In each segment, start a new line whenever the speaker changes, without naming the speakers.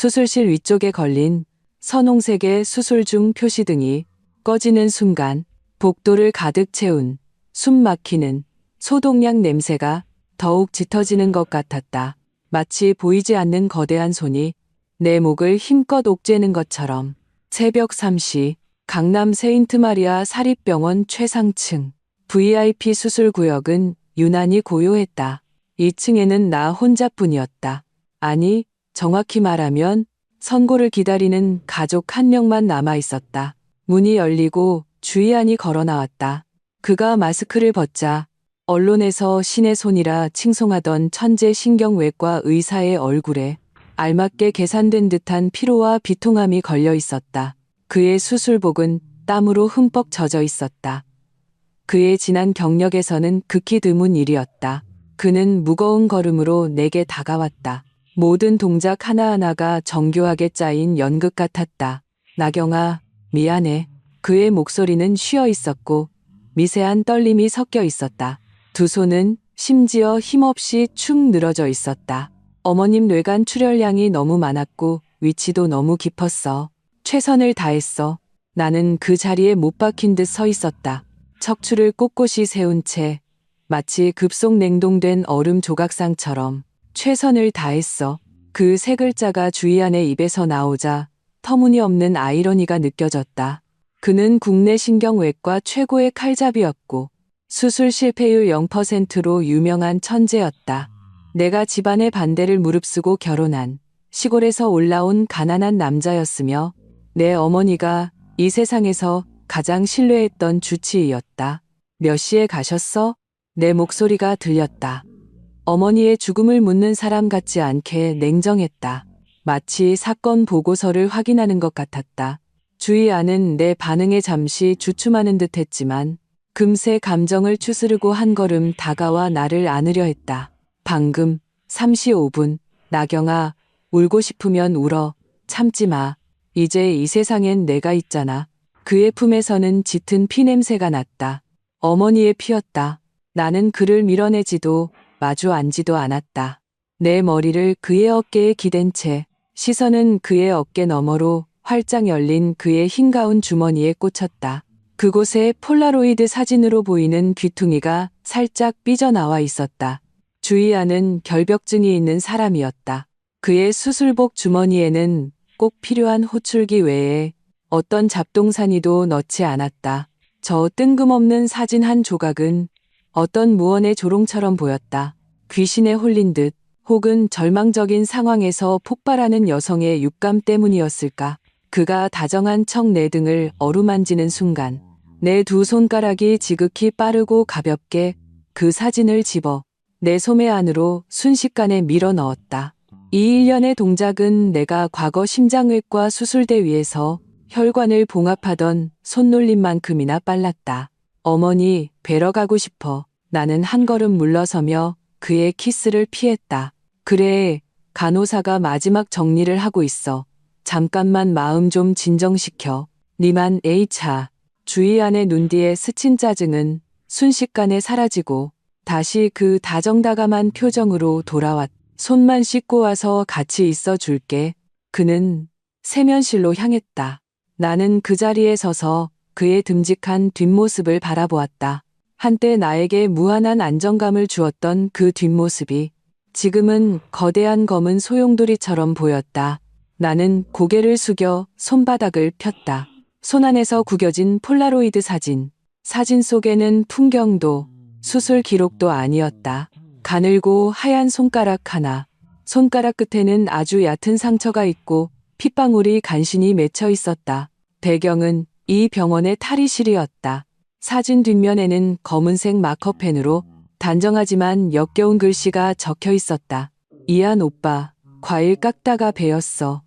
수술실 위쪽에 걸린 선홍색의 수술 중 표시등이 꺼지는 순간 복도를 가득 채운 숨 막히는 소독약 냄새가 더욱 짙어지는 것 같았다. 마치 보이지 않는 거대한 손이 내 목을 힘껏 옥죄는 것처럼. 새벽 3시 강남 세인트마리아 사립병원 최상층 VIP 수술구역은 유난히 고요했다. 2층에는 나 혼자뿐이었다. 아니, 정확히 말하면 선고를 기다리는 가족 한 명만 남아 있었다. 문이 열리고 주의안이 걸어 나왔다. 그가 마스크를 벗자 언론에서 신의 손이라 칭송하던 천재 신경외과 의사의 얼굴에 알맞게 계산된 듯한 피로와 비통함이 걸려 있었다. 그의 수술복은 땀으로 흠뻑 젖어 있었다. 그의 지난 경력에서는 극히 드문 일이었다. 그는 무거운 걸음으로 내게 다가왔다. 모든 동작 하나하나가 정교하게 짜인 연극 같았다. 나경아, 미안해. 그의 목소리는 쉬어 있었고 미세한 떨림이 섞여 있었다. 두 손은 심지어 힘없이 축 늘어져 있었다. 어머님 뇌간 출혈량이 너무 많았고 위치도 너무 깊었어. 최선을 다했어. 나는 그 자리에 못 박힌 듯 서 있었다. 척추를 꼿꼿이 세운 채 마치 급속 냉동된 얼음 조각상처럼 최선을 다했어. 그 세 글자가 주의안의 입에서 나오자 터무니없는 아이러니가 느껴졌다. 그는 국내 신경외과 최고의 칼잡이였고 수술 실패율 0%로 유명한 천재였다. 내가 집안의 반대를 무릅쓰고 결혼한 시골에서 올라온 가난한 남자였으며 내 어머니가 이 세상에서 가장 신뢰했던 주치의였다. 몇 시에 가셨어? 내 목소리가 들렸다. 어머니의 죽음을 묻는 사람 같지 않게 냉정했다. 마치 사건 보고서를 확인하는 것 같았다. 주의안은 내 반응에 잠시 주춤하는 듯 했지만 금세 감정을 추스르고 한 걸음 다가와 나를 안으려 했다. 방금 3시 5분. 나경아, 울고 싶으면 울어. 참지 마. 이제 이 세상엔 내가 있잖아. 그의 품에서는 짙은 피냄새가 났다. 어머니의 피였다. 나는 그를 밀어내지도 마주 앉지도 않았다. 내 머리를 그의 어깨에 기댄 채 시선은 그의 어깨 너머로 활짝 열린 그의 흰 가운 주머니에 꽂혔다. 그곳에 폴라로이드 사진으로 보이는 귀퉁이가 살짝 삐져나와 있었다. 주의안은 결벽증이 있는 사람이었다. 그의 수술복 주머니에는 꼭 필요한 호출기 외에 어떤 잡동사니도 넣지 않았다. 저 뜬금없는 사진 한 조각은 어떤 무언의 조롱처럼 보였다. 귀신에 홀린 듯 혹은 절망적인 상황에서 폭발하는 여성의 육감 때문이었을까. 그가 다정한 척 내 등을 어루만지는 순간 내 두 손가락이 지극히 빠르고 가볍게 그 사진을 집어 내 소매 안으로 순식간에 밀어 넣었다. 이 일련의 동작은 내가 과거 심장외과 수술대 위에서 혈관을 봉합하던 손놀림만큼이나 빨랐다. 어머니, 뵈러 가고 싶어. 나는 한 걸음 물러서며 그의 키스를 피했다. 그래, 간호사가 마지막 정리를 하고 있어. 잠깐만 마음 좀 진정시켜. 니만 H차. 주의안의 눈 뒤에 스친 짜증은 순식간에 사라지고 다시 그 다정다감한 표정으로 돌아왔다. 손만 씻고 와서 같이 있어 줄게. 그는 세면실로 향했다. 나는 그 자리에 서서 그의 듬직한 뒷모습을 바라보았다. 한때 나에게 무한한 안정감을 주었던 그 뒷모습이 지금은 거대한 검은 소용돌이처럼 보였다. 나는 고개를 숙여 손바닥을 폈다. 손안에서 구겨진 폴라로이드 사진. 사진 속에는 풍경도 수술 기록도 아니었다. 가늘고 하얀 손가락 하나. 손가락 끝에는 아주 얕은 상처가 있고 핏방울이 간신히 맺혀 있었다. 배경은 이 병원의 탈의실이었다. 사진 뒷면에는 검은색 마커펜으로 단정하지만 역겨운 글씨가 적혀 있었다. 이한 오빠, 과일 깎다가 베었어.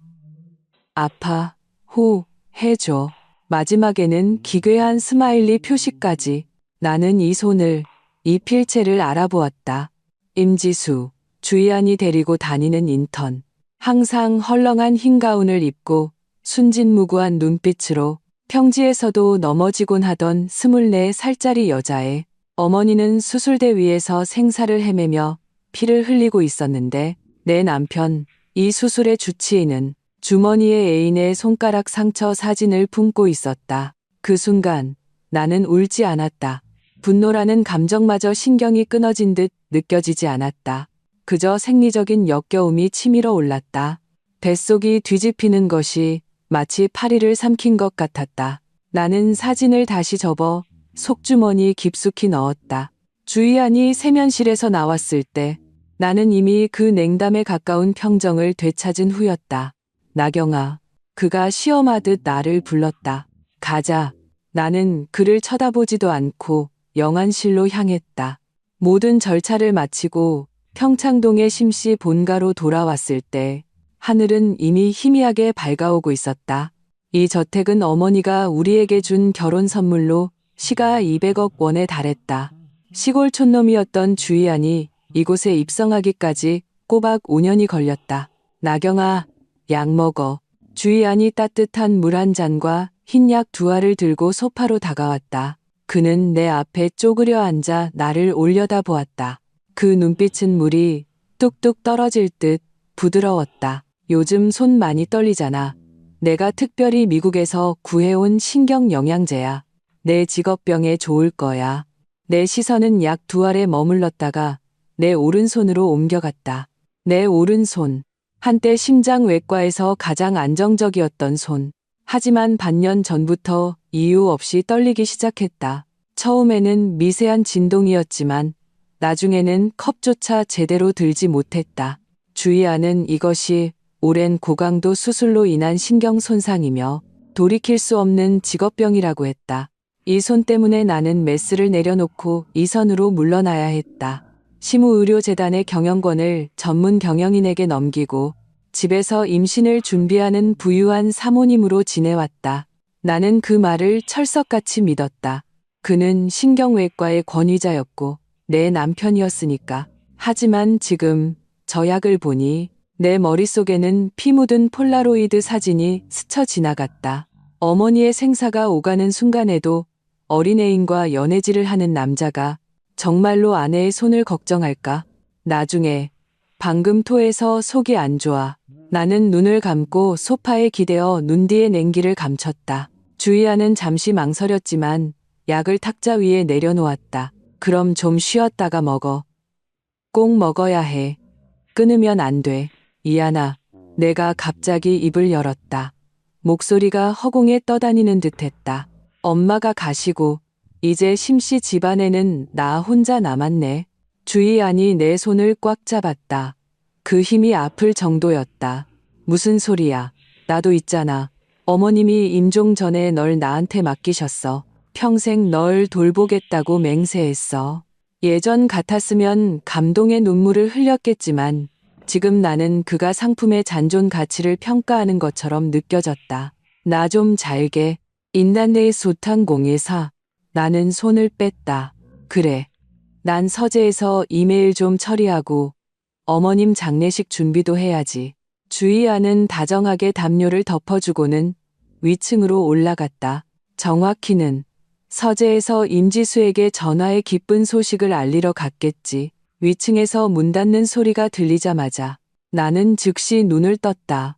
아파, 호, 해줘. 마지막에는 기괴한 스마일리 표시까지. 나는 이 손을, 이 필체를 알아보았다. 임지수, 주의안이 데리고 다니는 인턴. 항상 헐렁한 흰 가운을 입고 순진무구한 눈빛으로 평지에서도 넘어지곤 하던 24살짜리 여자애. 어머니는 수술대 위에서 생사를 헤매며 피를 흘리고 있었는데 내 남편, 이 수술의 주치의는 주머니에 애인의 손가락 상처 사진을 품고 있었다. 그 순간 나는 울지 않았다. 분노라는 감정마저 신경이 끊어진 듯 느껴지지 않았다. 그저 생리적인 역겨움이 치밀어 올랐다. 뱃속이 뒤집히는 것이 마치 파리를 삼킨 것 같았다. 나는 사진을 다시 접어 속주머니 깊숙이 넣었다. 주희안이 세면실에서 나왔을 때 나는 이미 그 냉담에 가까운 평정을 되찾은 후였다. 나경아, 그가 시험하듯 나를 불렀다. 가자. 나는 그를 쳐다보지도 않고 영안실로 향했다. 모든 절차를 마치고 평창동의 심씨 본가로 돌아왔을 때 하늘은 이미 희미하게 밝아오고 있었다. 이 저택은 어머니가 우리에게 준 결혼 선물로 시가 200억 원에 달했다. 시골 촌놈이었던 주희안이 이곳에 입성하기까지 꼬박 5년이 걸렸다. 나경아, 약 먹어. 주희안이 따뜻한 물 한 잔과 흰약 2알을 들고 소파로 다가왔다. 그는 내 앞에 쪼그려 앉아 나를 올려다보았다. 그 눈빛은 물이 뚝뚝 떨어질 듯 부드러웠다. 요즘 손 많이 떨리잖아. 내가 특별히 미국에서 구해온 신경 영양제야. 내 직업병에 좋을 거야. 내 시선은 약 2알에 머물렀다가 내 오른손으로 옮겨갔다. 내 오른손. 한때 심장외과에서 가장 안정적이었던 손. 하지만 반년 전부터 이유 없이 떨리기 시작했다. 처음에는 미세한 진동이었지만 나중에는 컵조차 제대로 들지 못했다. 주희안은 이것이 오랜 고강도 수술로 인한 신경 손상이며 돌이킬 수 없는 직업병이라고 했다. 이 손 때문에 나는 메스를 내려놓고 이 선으로 물러나야 했다. 시무의료재단의 경영권을 전문 경영인에게 넘기고 집에서 임신을 준비하는 부유한 사모님으로 지내왔다. 나는 그 말을 철석같이 믿었다. 그는 신경외과의 권위자였고 내 남편이었으니까. 하지만 지금 저 약을 보니 내 머릿속에는 피 묻은 폴라로이드 사진이 스쳐 지나갔다. 어머니의 생사가 오가는 순간에도 어린애인과 연애질을 하는 남자가 정말로 아내의 손을 걱정할까? 나중에 방금 토해서 속이 안 좋아. 나는 눈을 감고 소파에 기대어 눈 뒤에 냉기를 감췄다. 주희안은 잠시 망설였지만 약을 탁자 위에 내려놓았다. 그럼 좀 쉬었다가 먹어. 꼭 먹어야 해. 끊으면 안 돼. 이안아. 내가 갑자기 입을 열었다. 목소리가 허공에 떠다니는 듯했다. 엄마가 가시고 이제 심씨 집안에는 나 혼자 남았네. 주희안이 내 손을 꽉 잡았다. 그 힘이 아플 정도였다. 무슨 소리야. 나도 있잖아. 어머님이 임종 전에 널 나한테 맡기셨어. 평생 널 돌보겠다고 맹세했어. 예전 같았으면 감동의 눈물을 흘렸겠지만 지금 나는 그가 상품의 잔존 가치를 평가하는 것처럼 느껴졌다. 나 좀 잘게. 인단내의 숱한 공에서 나는 손을 뺐다. 그래. 난 서재에서 이메일 좀 처리하고 어머님 장례식 준비도 해야지. 주희안은 다정하게 담요를 덮어주고는 위층으로 올라갔다. 정확히는 서재에서 임지수에게 전화의 기쁜 소식을 알리러 갔겠지. 위층에서 문 닫는 소리가 들리자마자 나는 즉시 눈을 떴다.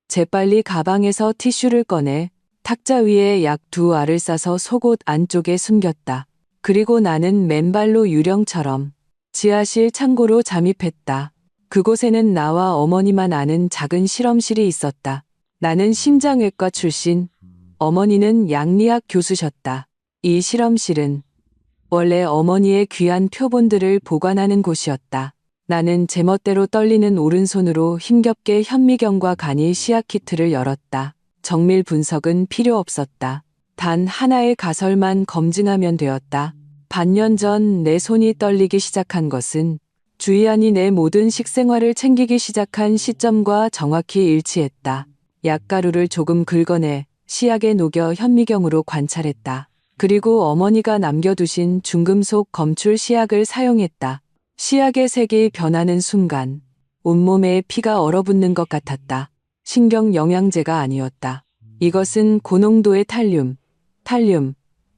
재빨리 가방에서 티슈를 꺼내 탁자 위에 약 2알을 싸서 속옷 안쪽에 숨겼다. 그리고 나는 맨발로 유령처럼 지하실 창고로 잠입했다. 그곳에는 나와 어머니만 아는 작은 실험실이 있었다. 나는 심장외과 출신, 어머니는 양리학 교수셨다. 이 실험실은 원래 어머니의 귀한 표본들을 보관하는 곳이었다. 나는 제멋대로 떨리는 오른손으로 힘겹게 현미경과 간이 시약 키트를 열었다. 정밀 분석은 필요 없었다. 단 하나의 가설만 검증하면 되었다. 반년 전 내 손이 떨리기 시작한 것은 주희안이 내 모든 식생활을 챙기기 시작한 시점과 정확히 일치했다. 약가루를 조금 긁어내 시약에 녹여 현미경으로 관찰했다. 그리고 어머니가 남겨두신 중금속 검출 시약을 사용했다. 시약의 색이 변하는 순간 온몸에 피가 얼어붙는 것 같았다. 신경 영양제가 아니었다. 이것은 고농도의 탈륨,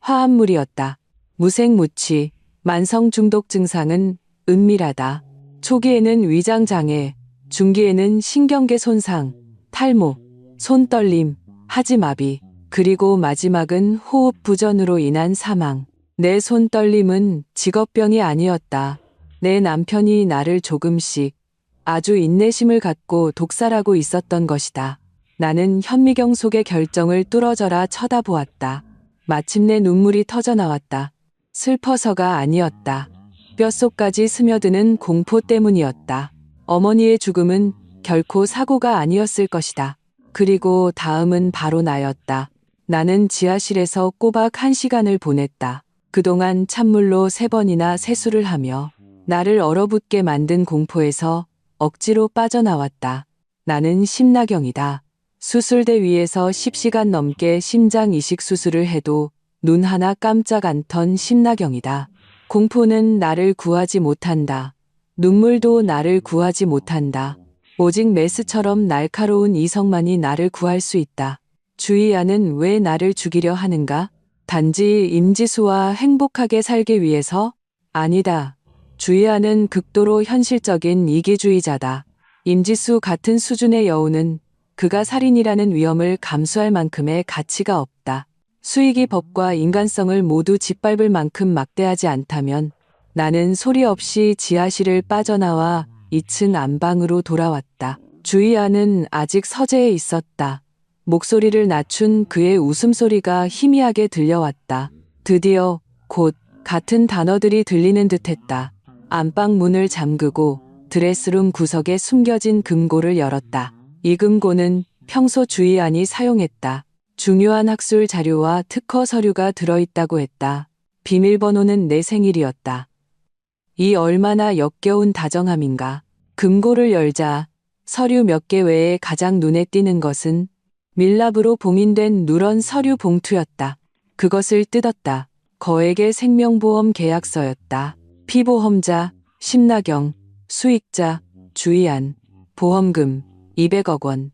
화합물이었다. 무색무취, 만성 중독 증상은 은밀하다. 초기에는 위장 장애, 중기에는 신경계 손상, 탈모, 손떨림, 하지마비, 그리고 마지막은 호흡 부전으로 인한 사망. 내 손떨림은 직업병이 아니었다. 내 남편이 나를 조금씩 아주 인내심을 갖고 독살하고 있었던 것이다. 나는 현미경 속의 결정을 뚫어져라 쳐다보았다. 마침내 눈물이 터져 나왔다. 슬퍼서가 아니었다. 뼛속까지 스며드는 공포 때문이었다. 어머니의 죽음은 결코 사고가 아니었을 것이다. 그리고 다음은 바로 나였다. 나는 지하실에서 꼬박 1시간을 보냈다. 그동안 찬물로 3번이나 세수를 하며 나를 얼어붙게 만든 공포에서 억지로 빠져나왔다. 나는 심나경이다. 수술대 위에서 10시간 넘게 심장 이식 수술을 해도 눈 하나 깜짝 안 턴 심나경이다. 공포는 나를 구하지 못한다. 눈물도 나를 구하지 못한다. 오직 메스처럼 날카로운 이성만이 나를 구할 수 있다. 주희아는 왜 나를 죽이려 하는가? 단지 임지수와 행복하게 살기 위해서? 아니다. 주희아는 극도로 현실적인 이기주의자다. 임지수 같은 수준의 여우는 그가 살인이라는 위험을 감수할 만큼의 가치가 없다. 수익이 법과 인간성을 모두 짓밟을 만큼 막대하지 않다면 나는 소리 없이 지하실을 빠져나와 2층 안방으로 돌아왔다. 주희아는 아직 서재에 있었다. 목소리를 낮춘 그의 웃음소리가 희미하게 들려왔다. 드디어 곧 같은 단어들이 들리는 듯했다. 안방 문을 잠그고 드레스룸 구석에 숨겨진 금고를 열었다. 이 금고는 평소 주희안이 사용했다. 중요한 학술 자료와 특허 서류가 들어있다고 했다. 비밀번호는 내 생일이었다. 이 얼마나 역겨운 다정함인가. 금고를 열자 서류 몇 개 외에 가장 눈에 띄는 것은 밀랍으로 봉인된 누런 서류 봉투였다. 그것을 뜯었다. 거액의 생명보험 계약서였다. 피보험자, 심나경, 수익자, 주희안, 보험금 200억 원.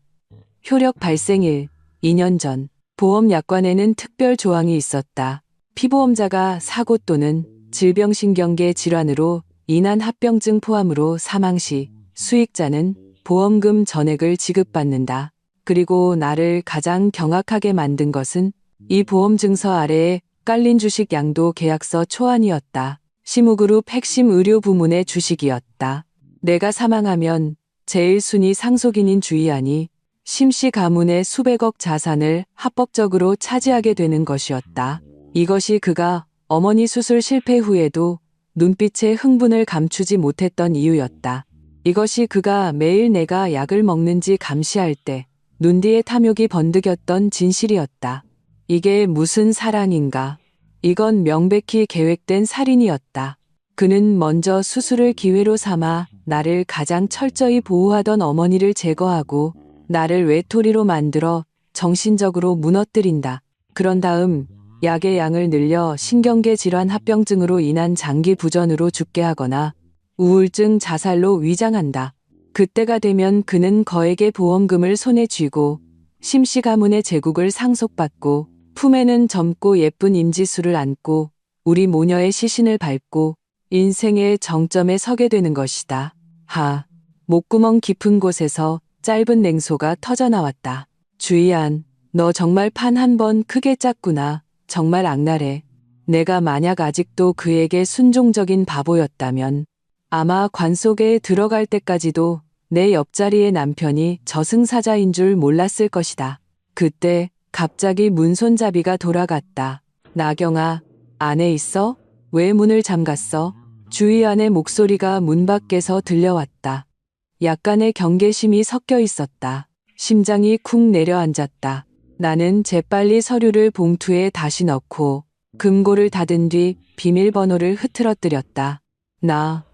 효력 발생일 2년 전. 보험약관에는 특별 조항이 있었다. 피보험자가 사고 또는 질병신경계 질환으로 인한 합병증 포함으로 사망 시 수익자는 보험금 전액을 지급받는다. 그리고 나를 가장 경악하게 만든 것은 이 보험증서 아래에 깔린 주식 양도 계약서 초안이었다. 시무그룹 핵심 의료 부문의 주식이었다. 내가 사망하면 제1순위 상속인인 주희안이 심씨 가문의 수백억 자산을 합법적으로 차지하게 되는 것이었다. 이것이 그가 어머니 수술 실패 후에도 눈빛의 흥분을 감추지 못했던 이유였다. 이것이 그가 매일 내가 약을 먹는지 감시할 때 눈 뒤에 탐욕이 번득였던 진실이었다. 이게 무슨 사랑인가? 이건 명백히 계획된 살인이었다. 그는 먼저 수술을 기회로 삼아 나를 가장 철저히 보호하던 어머니를 제거하고 나를 외톨이로 만들어 정신적으로 무너뜨린다. 그런 다음 약의 양을 늘려 신경계 질환 합병증으로 인한 장기 부전으로 죽게 하거나 우울증 자살로 위장한다. 그때가 되면 그는 거액의 보험금을 손에 쥐고 심씨 가문의 제국을 상속받고 품에는 젊고 예쁜 임지수를 안고 우리 모녀의 시신을 밟고 인생의 정점에 서게 되는 것이다. 하, 목구멍 깊은 곳에서 짧은 냉소가 터져나왔다. 주희안, 너 정말 판 한 번 크게 짰구나. 정말 악랄해. 내가 만약 아직도 그에게 순종적인 바보였다면 아마 관 속에 들어갈 때까지도 내 옆자리의 남편이 저승사자인 줄 몰랐을 것이다. 그때 갑자기 문손잡이가 돌아갔다. 나경아, 안에 있어? 왜 문을 잠갔어? 주희안의 목소리가 문 밖에서 들려왔다. 약간의 경계심이 섞여 있었다. 심장이 쿵 내려앉았다. 나는 재빨리 서류를 봉투에 다시 넣고 금고를 닫은 뒤 비밀번호를 흐트러뜨렸다. 나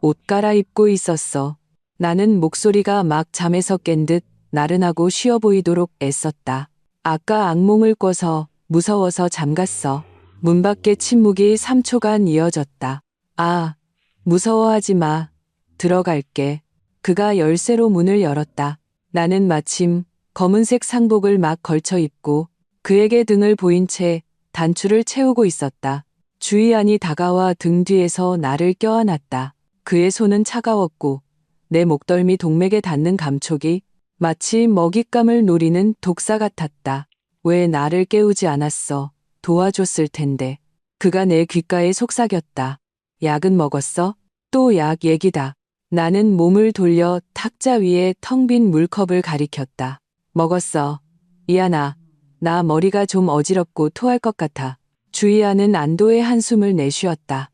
옷 갈아입고 있었어. 나는 목소리가 막 잠에서 깬 듯 나른하고 쉬어 보이도록 애썼다. 아까 악몽을 꿔서 무서워서 잠갔어. 문 밖의 침묵이 3초간 이어졌다. 아, 무서워하지 마. 들어갈게. 그가 열쇠로 문을 열었다. 나는 마침 검은색 상복을 막 걸쳐 입고 그에게 등을 보인 채 단추를 채우고 있었다. 주희안이 다가와 등 뒤에서 나를 껴안았다. 그의 손은 차가웠고 내 목덜미 동맥에 닿는 감촉이 마치 먹잇감을 노리는 독사 같았다. 왜 나를 깨우지 않았어? 도와줬을 텐데. 그가 내 귓가에 속삭였다. 약은 먹었어? 또 약 얘기다. 나는 몸을 돌려 탁자 위에 텅 빈 물컵을 가리켰다. 먹었어. 이하나, 나 머리가 좀 어지럽고 토할 것 같아. 주희아는 안도의 한숨을 내쉬었다.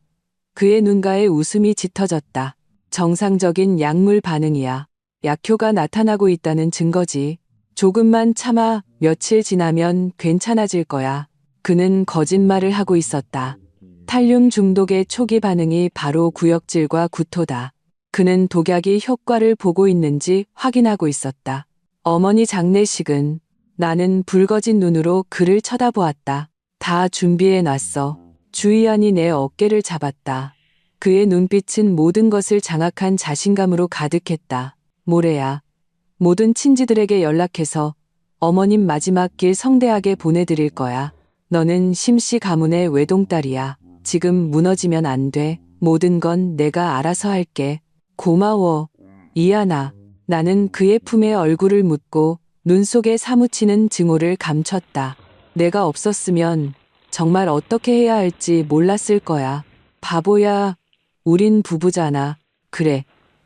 그의 눈가에 웃음이 짙어졌다. 정상적인 약물 반응이야. 약효가 나타나고 있다는 증거지. 조금만 참아, 며칠 지나면 괜찮아질 거야. 그는 거짓말을 하고 있었다. 탈륨 중독의 초기 반응이 바로 구역질과 구토다. 그는 독약이 효과를 보고 있는지 확인하고 있었다. 어머니 장례식은 나는 붉어진 눈으로 그를 쳐다보았다. 다 준비해 놨어. 주희안이 내 어깨를 잡았다. 그의 눈빛은 모든 것을 장악한 자신감으로 가득했다. 모레야. 모든 친지들에게 연락해서 어머님 마지막 길 성대하게 보내드릴 거야. 너는 심씨 가문의 외동딸이야. 지금 무너지면 안 돼. 모든 건 내가 알아서 할게. 고마워. 이하나. 나는 그의 품에 얼굴을 묻고 눈 속에 사무치는 증오를 감췄다. 내가 없었으면 정말 어떻게 해야 할지 몰랐을 거야. 바보야. 우린 부부잖아. 그래.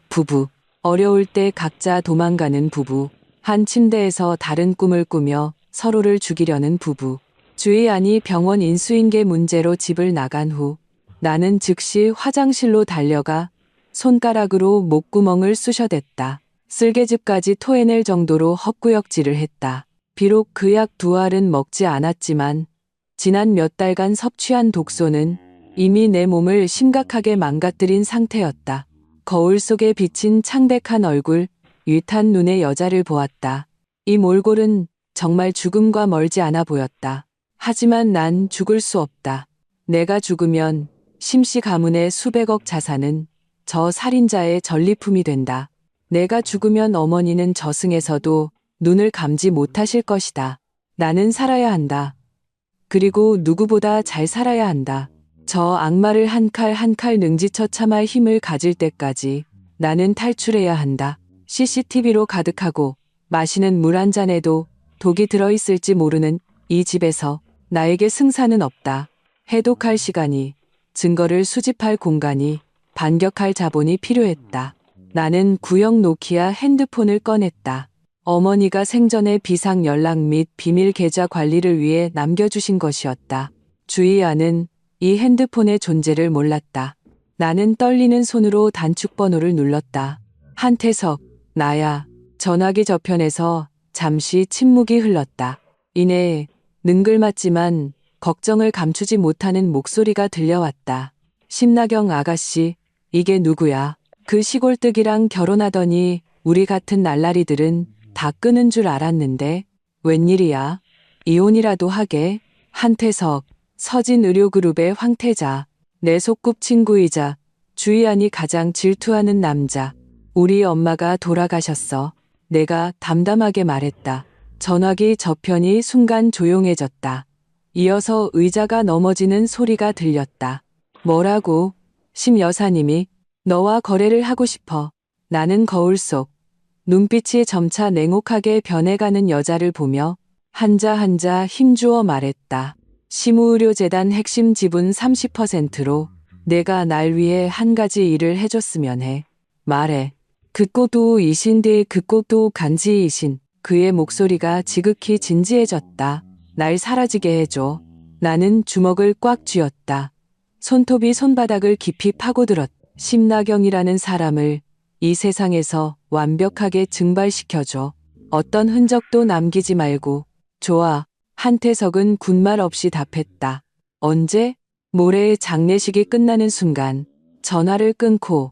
부부. 어려울 때 각자 도망가는 부부. 한 침대에서 다른 꿈을 꾸며 서로를 죽이려는 부부. 주희안이 병원 인수인계 문제로 집을 나간 후 나는 즉시 화장실로 달려가 손가락으로 목구멍을 쑤셔댔다. 쓸개즙까지 토해낼 정도로 헛구역질을 했다. 비록 그 약 두 알은 먹지 않았지만 지난 몇 달간 섭취한 독소는 이미 내 몸을 심각하게 망가뜨린 상태였다. 거울 속에 비친 창백한 얼굴, 유탄 눈의 여자를 보았다. 이 몰골은 정말 죽음과 멀지 않아 보였다. 하지만 난 죽을 수 없다. 내가 죽으면 심씨 가문의 수백억 자산은 저 살인자의 전리품이 된다. 내가 죽으면 어머니는 저승에서도 눈을 감지 못하실 것이다. 나는 살아야 한다. 그리고 누구보다 잘 살아야 한다. 저 악마를 한 칼 한 칼 능지처 참을 힘을 가질 때까지 나는 탈출해야 한다. CCTV로 가득하고 마시는 물 한 잔에도 독이 들어있을지 모르는 이 집에서 나에게 승산은 없다. 해독할 시간이, 증거를 수집할 공간이, 반격할 자본이 필요했다. 나는 구형 노키아 핸드폰을 꺼냈다. 어머니가 생전에 비상 연락 및 비밀 계좌 관리를 위해 남겨주신 것이었다. 주희아는 이 핸드폰의 존재를 몰랐다. 나는 떨리는 손으로 단축번호를 눌렀다. 한태석, 나야. 전화기 저편에서 잠시 침묵이 흘렀다. 이내 능글맞지만 걱정을 감추지 못하는 목소리가 들려왔다. 심나경 아가씨, 이게 누구야? 그 시골뜨기랑 결혼하더니 우리 같은 날라리들은 다 끄는 줄 알았는데 웬일이야? 이혼이라도 하게? 한태석, 서진의료그룹의 황태자, 내 소꿉친구이자 주희안이 가장 질투하는 남자. 우리 엄마가 돌아가셨어. 내가 담담하게 말했다. 전화기 저편이 순간 조용해졌다. 이어서 의자가 넘어지는 소리가 들렸다. 뭐라고? 심 여사님이 너와 거래를 하고 싶어. 나는 거울 속 눈빛이 점차 냉혹하게 변해가는 여자를 보며 한자 한자 힘주어 말했다. 심의료재단 핵심 지분 30%로 내가 날 위해 한 가지 일을 해줬으면 해. 말해. 극고도 이신데 극고도 간지이신. 그의 목소리가 지극히 진지해졌다. 날 사라지게 해줘. 나는 주먹을 꽉 쥐었다. 손톱이 손바닥을 깊이 파고들었다. 심나경이라는 사람을 이 세상에서 완벽하게 증발시켜줘. 어떤 흔적도 남기지 말고. 좋아. 한태석은 군말 없이 답했다. 언제? 모레의 장례식이 끝나는 순간 전화를 끊고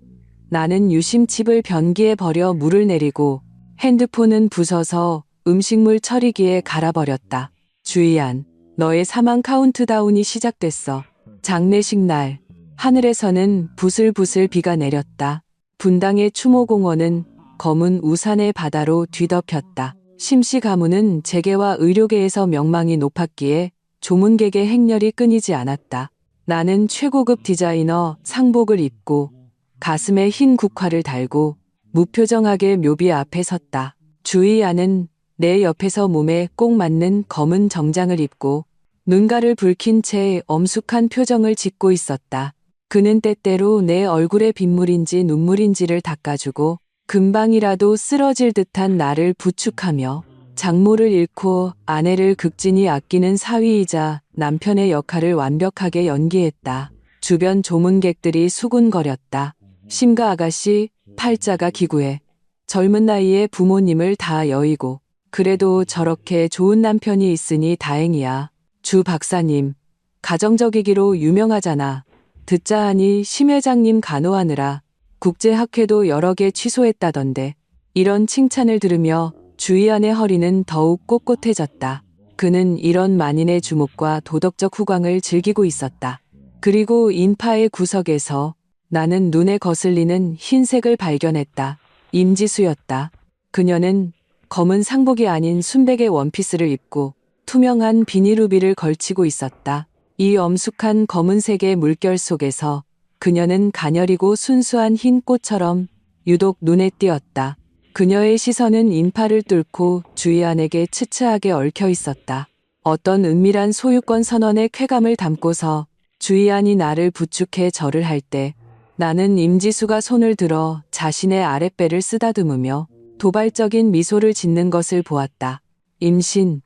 나는 유심칩을 변기에 버려 물을 내리고 핸드폰은 부숴서 음식물 처리기에 갈아버렸다. 주희안, 너의 사망 카운트다운이 시작됐어. 장례식 날, 하늘에서는 부슬부슬 비가 내렸다. 분당의 추모공원은 검은 우산의 바다로 뒤덮였다. 심씨 가문은 재계와 의료계에서 명망이 높았기에 조문객의 행렬이 끊이지 않았다. 나는 최고급 디자이너 상복을 입고 가슴에 흰 국화를 달고 무표정하게 묘비 앞에 섰다. 주희아는 내 옆에서 몸에 꼭 맞는 검은 정장을 입고 눈가를 붉힌 채 엄숙한 표정을 짓고 있었다. 그는 때때로 내 얼굴에 빗물인지 눈물인지를 닦아주고 금방이라도 쓰러질 듯한 나를 부축하며 장모를 잃고 아내를 극진히 아끼는 사위이자 남편의 역할을 완벽하게 연기했다. 주변 조문객들이 수군거렸다. 심가 아가씨, 팔자가 기구해. 젊은 나이에 부모님을 다 여의고 그래도 저렇게 좋은 남편이 있으니 다행이야. 주 박사님, 가정적이기로 유명하잖아. 듣자 하니 심 회장님 간호하느라 국제학회도 여러 개 취소했다던데. 이런 칭찬을 들으며 주희안의 허리는 더욱 꼿꼿해졌다. 그는 이런 만인의 주목과 도덕적 후광을 즐기고 있었다. 그리고 인파의 구석에서 나는 눈에 거슬리는 흰색을 발견했다. 임지수였다. 그녀는 검은 상복이 아닌 순백의 원피스를 입고 투명한 비닐우비를 걸치고 있었다. 이 엄숙한 검은색의 물결 속에서 그녀는 가녀리고 순수한 흰 꽃처럼 유독 눈에 띄었다. 그녀의 시선은 인파를 뚫고 주희안에게 츠츠하게 얽혀 있었다. 어떤 은밀한 소유권 선언의 쾌감을 담고서 주희안이 나를 부축해 절을 할 때 나는 임지수가 손을 들어 자신의 아랫배를 쓰다듬으며 도발적인 미소를 짓는 것을 보았다. 임신.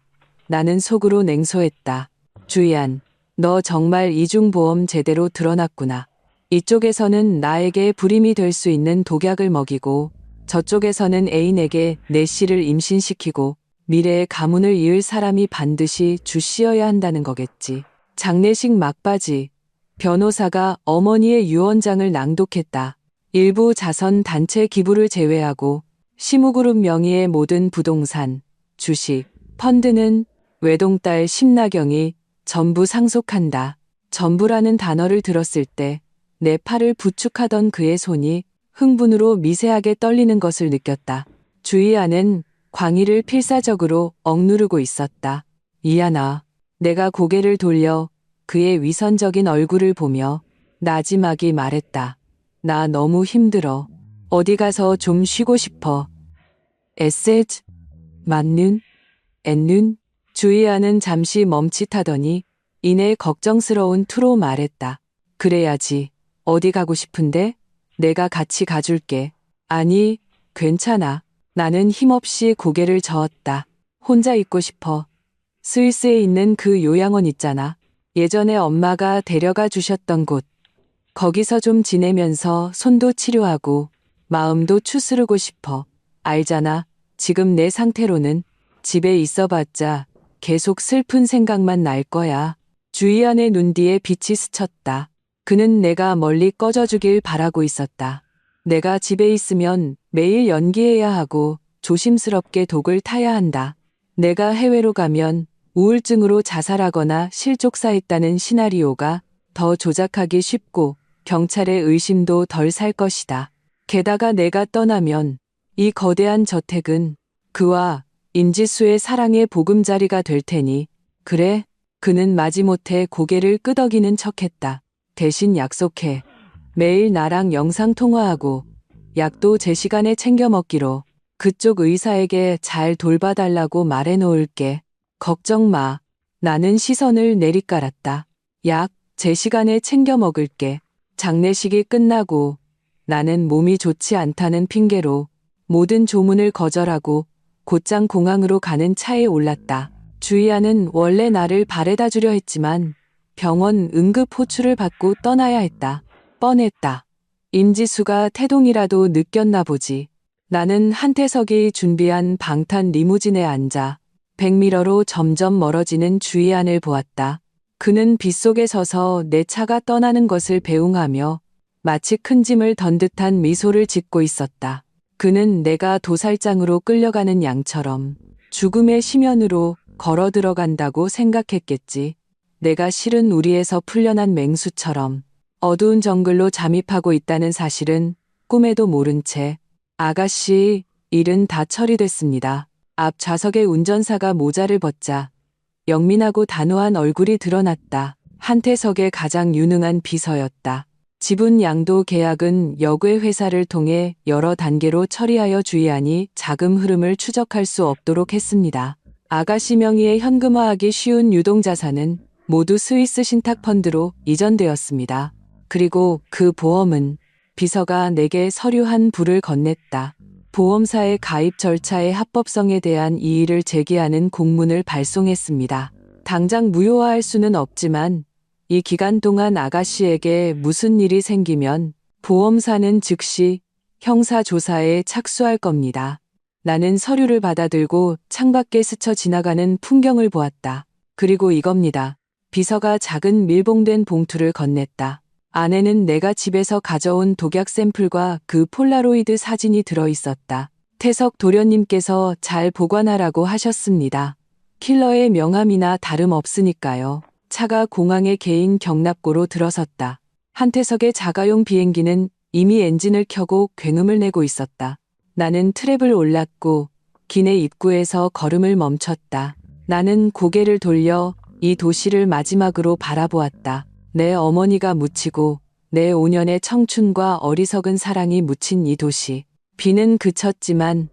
나는 속으로 냉소했다. 주희안, 너 정말 이중보험 제대로 드러났구나. 이쪽에서는 나에게 불임이 될 수 있는 독약을 먹이고 저쪽에서는 애인에게 내 씨를 임신시키고 미래의 가문을 이을 사람이 반드시 주씨여야 한다는 거겠지. 장례식 막바지. 변호사가 어머니의 유언장을 낭독했다. 일부 자선 단체 기부를 제외하고 시무그룹 명의의 모든 부동산, 주식, 펀드는 외동딸 심나경이 전부 상속한다. 전부라는 단어를 들었을 때 내 팔을 부축하던 그의 손이 흥분으로 미세하게 떨리는 것을 느꼈다. 주희안은 광희를 필사적으로 억누르고 있었다. 이하나. 내가 고개를 돌려 그의 위선적인 얼굴을 보며 나지막이 말했다. 나 너무 힘들어. 어디 가서 좀 쉬고 싶어. 에세즈. 맞는? 앤눈? 주희안은 잠시 멈칫하더니 이내 걱정스러운 투로 말했다. 그래야지. 어디 가고 싶은데? 내가 같이 가줄게. 아니, 괜찮아. 나는 힘없이 고개를 저었다. 혼자 있고 싶어. 스위스에 있는 그 요양원 있잖아. 예전에 엄마가 데려가 주셨던 곳. 거기서 좀 지내면서 손도 치료하고 마음도 추스르고 싶어. 알잖아. 지금 내 상태로는 집에 있어봤자 계속 슬픈 생각만 날 거야. 주희안의 눈 뒤에 빛이 스쳤다. 그는 내가 멀리 꺼져주길 바라고 있었다. 내가 집에 있으면 매일 연기해야 하고 조심스럽게 독을 타야 한다. 내가 해외로 가면 우울증으로 자살하거나 실족사했다는 시나리오가 더 조작하기 쉽고 경찰의 의심도 덜 살 것이다. 게다가 내가 떠나면 이 거대한 저택은 그와 임지수의 사랑의 보금자리가 될 테니. 그래? 그는 마지못해 고개를 끄덕이는 척했다. 대신 약속해. 매일 나랑 영상통화하고 약도 제 시간에 챙겨 먹기로. 그쪽 의사에게 잘 돌봐달라고 말해놓을게. 걱정 마. 나는 시선을 내리깔았다. 약, 제 시간에 챙겨 먹을게. 장례식이 끝나고 나는 몸이 좋지 않다는 핑계로 모든 조문을 거절하고 곧장 공항으로 가는 차에 올랐다. 주희안은 원래 나를 바래다 주려 했지만 병원 응급 호출을 받고 떠나야 했다. 뻔했다. 임지수가 태동이라도 느꼈나 보지. 나는 한태석이 준비한 방탄 리무진에 앉아 백미러로 점점 멀어지는 주희안을 보았다. 그는 빗속에 서서 내 차가 떠나는 것을 배웅하며 마치 큰 짐을 던 듯한 미소를 짓고 있었다. 그는 내가 도살장으로 끌려가는 양처럼 죽음의 심연으로 걸어 들어간다고 생각했겠지. 내가 실은 우리에서 풀려난 맹수처럼 어두운 정글로 잠입하고 있다는 사실은 꿈에도 모른 채. 아가씨, 일은 다 처리됐습니다. 앞 좌석의 운전사가 모자를 벗자 영민하고 단호한 얼굴이 드러났다. 한태석의 가장 유능한 비서였다. 지분 양도 계약은 역외 회사를 통해 여러 단계로 처리하여 주의안이 자금 흐름을 추적할 수 없도록 했습니다. 아가씨 명의의 현금화하기 쉬운 유동자산은 모두 스위스 신탁펀드로 이전되었습니다. 그리고 그 보험은 비서가 내게 서류 한 부를 건넸다. 보험사의 가입 절차의 합법성에 대한 이의를 제기하는 공문을 발송했습니다. 당장 무효화할 수는 없지만 이 기간 동안 아가씨에게 무슨 일이 생기면 보험사는 즉시 형사조사에 착수할 겁니다. 나는 서류를 받아들고 창밖에 스쳐 지나가는 풍경을 보았다. 그리고 이겁니다. 비서가 작은 밀봉된 봉투를 건넸다. 안에는 내가 집에서 가져온 독약 샘플과 그 폴라로이드 사진이 들어있었다. 태석 도련님께서 잘 보관하라고 하셨습니다. 킬러의 명함이나 다름없으니까요. 차가 공항의 개인 경납고로 들어섰다. 한태석의 자가용 비행기는 이미 엔진을 켜고 굉음을 내고 있었다. 나는 트랩을 올랐고 기내 입구에서 걸음을 멈췄다. 나는 고개를 돌려 이 도시를 마지막으로 바라보았다. 내 어머니가 묻히고 내 5년의 청춘과 어리석은 사랑이 묻힌 이 도시. 비는 그쳤지만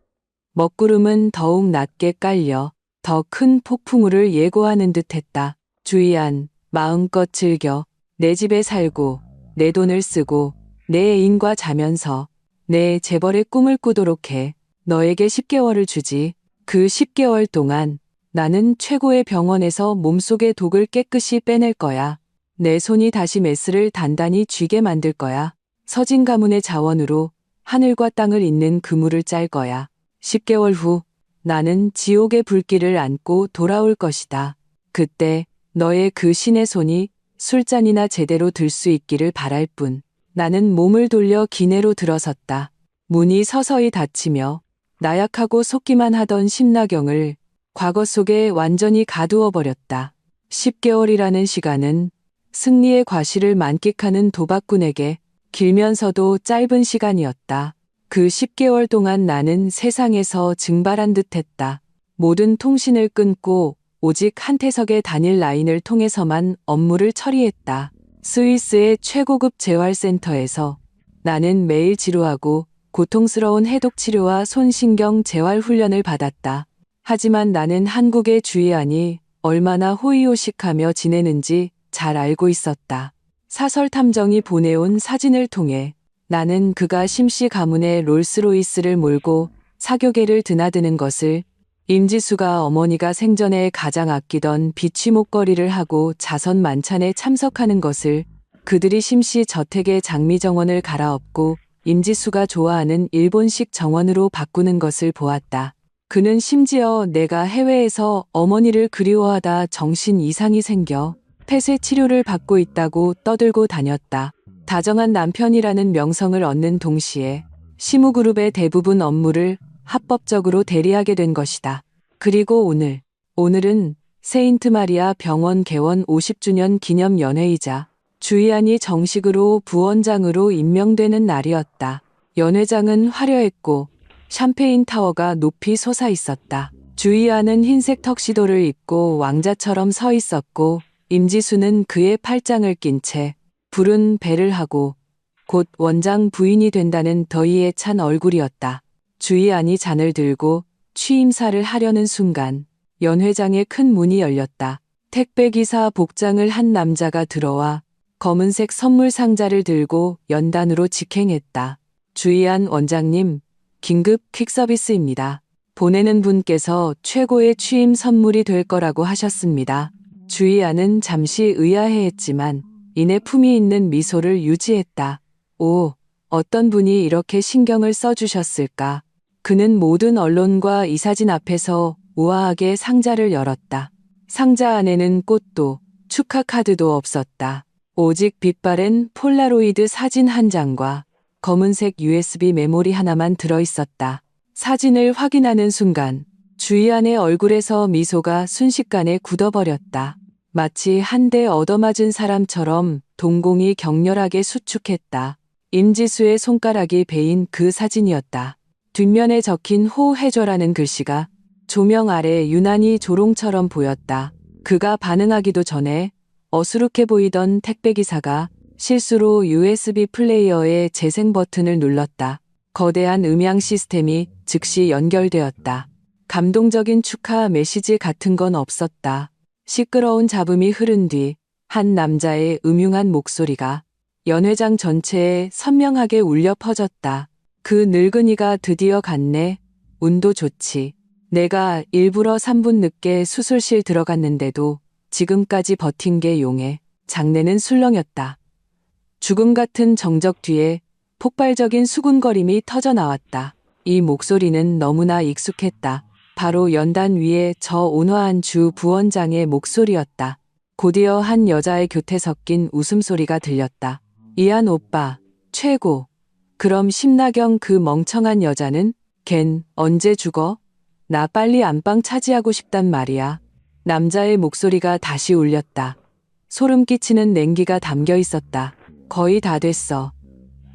먹구름은 더욱 낮게 깔려 더 큰 폭풍우를 예고하는 듯했다. 주의안, 마음껏 즐겨. 내 집에 살고 내 돈을 쓰고 내 애인과 자면서 내 재벌의 꿈을 꾸도록 해. 너에게 10개월을 주지. 그 10개월 동안 나는 최고의 병원에서 몸속의 독을 깨끗이 빼낼 거야. 내 손이 다시 메스를 단단히 쥐게 만들 거야. 서진 가문의 자원으로 하늘과 땅을 잇는 그물을 짤 거야. 10개월 후 나는 지옥의 불길을 안고 돌아올 것이다. 그때 너의 그 신의 손이 술잔이나 제대로 들 수 있기를 바랄 뿐. 나는 몸을 돌려 기내로 들어섰다. 문이 서서히 닫히며 나약하고 속기만 하던 심나경을 과거 속에 완전히 가두어 버렸다. 10개월이라는 시간은 승리의 과실을 만끽하는 도박꾼에게 길면서도 짧은 시간이었다. 그 10개월 동안 나는 세상에서 증발한 듯했다. 모든 통신을 끊고 오직 한태석의 단일 라인을 통해서만 업무를 처리했다. 스위스의 최고급 재활센터에서 나는 매일 지루하고 고통스러운 해독 치료와 손신경 재활 훈련을 받았다. 하지만 나는 한국의 주의안이 얼마나 호의호식하며 지내는지 잘 알고 있었다. 사설 탐정이 보내온 사진을 통해 나는 그가 심씨 가문의 롤스로이스를 몰고 사교계를 드나드는 것을, 임지수가 어머니가 생전에 가장 아끼던 비취 목걸이를 하고 자선 만찬에 참석하는 것을, 그들이 심씨 저택의 장미정원을 갈아엎고 임지수가 좋아하는 일본식 정원으로 바꾸는 것을 보았다. 그는 심지어 내가 해외에서 어머니를 그리워하다 정신 이상이 생겨 폐쇄 치료를 받고 있다고 떠들고 다녔다. 다정한 남편이라는 명성을 얻는 동시에 시무그룹의 대부분 업무를 합법적으로 대리하게 된 것이다. 그리고 오늘은 세인트 마리아 병원 개원 50주년 기념 연회이자 주의안이 정식으로 부원장으로 임명되는 날이었다. 연회장은 화려했고 샴페인 타워가 높이 솟아 있었다. 주의안은 흰색 턱시도를 입고 왕자처럼 서 있었고, 임지수는 그의 팔짱을 낀 채 푸른 배를 하고 곧 원장 부인이 된다는 더위에 찬 얼굴이었다. 주의안이 잔을 들고 취임사를 하려는 순간 연회장의 큰 문이 열렸다. 택배기사 복장을 한 남자가 들어와 검은색 선물 상자를 들고 연단으로 직행했다. 주의안 원장님, 긴급 퀵서비스입니다. 보내는 분께서 최고의 취임 선물이 될 거라고 하셨습니다. 주의안은 잠시 의아해했지만 이내 품위 있는 미소를 유지했다. 오, 어떤 분이 이렇게 신경을 써주셨을까? 그는 모든 언론과 이 사진 앞에서 우아하게 상자를 열었다. 상자 안에는 꽃도 축하 카드도 없었다. 오직 빛바랜 폴라로이드 사진 한 장과 검은색 USB 메모리 하나만 들어있었다. 사진을 확인하는 순간 주의안의 얼굴에서 미소가 순식간에 굳어버렸다. 마치 한 대 얻어맞은 사람처럼 동공이 격렬하게 수축했다. 임지수의 손가락이 베인 그 사진이었다. 뒷면에 적힌 호해줘라는 글씨가 조명 아래 유난히 조롱처럼 보였다. 그가 반응하기도 전에 어수룩해 보이던 택배기사가 실수로 USB 플레이어의 재생 버튼을 눌렀다. 거대한 음향 시스템이 즉시 연결되었다. 감동적인 축하 메시지 같은 건 없었다. 시끄러운 잡음이 흐른 뒤 한 남자의 음흉한 목소리가 연회장 전체에 선명하게 울려 퍼졌다. 그 늙은이가 드디어 갔네. 운도 좋지. 내가 일부러 3분 늦게 수술실 들어갔는데도 지금까지 버틴 게 용해. 장내는 술렁였다. 죽음 같은 정적 뒤에 폭발적인 수군거림이 터져 나왔다. 이 목소리는 너무나 익숙했다. 바로 연단 위에 저 온화한 주 부원장의 목소리였다. 곧이어 한 여자의 교태 섞인 웃음소리가 들렸다. 이한 오빠, 최고. 그럼 심나경 그 멍청한 여자는? 걘 언제 죽어? 나 빨리 안방 차지하고 싶단 말이야. 남자의 목소리가 다시 울렸다. 소름 끼치는 냉기가 담겨 있었다. 거의 다 됐어.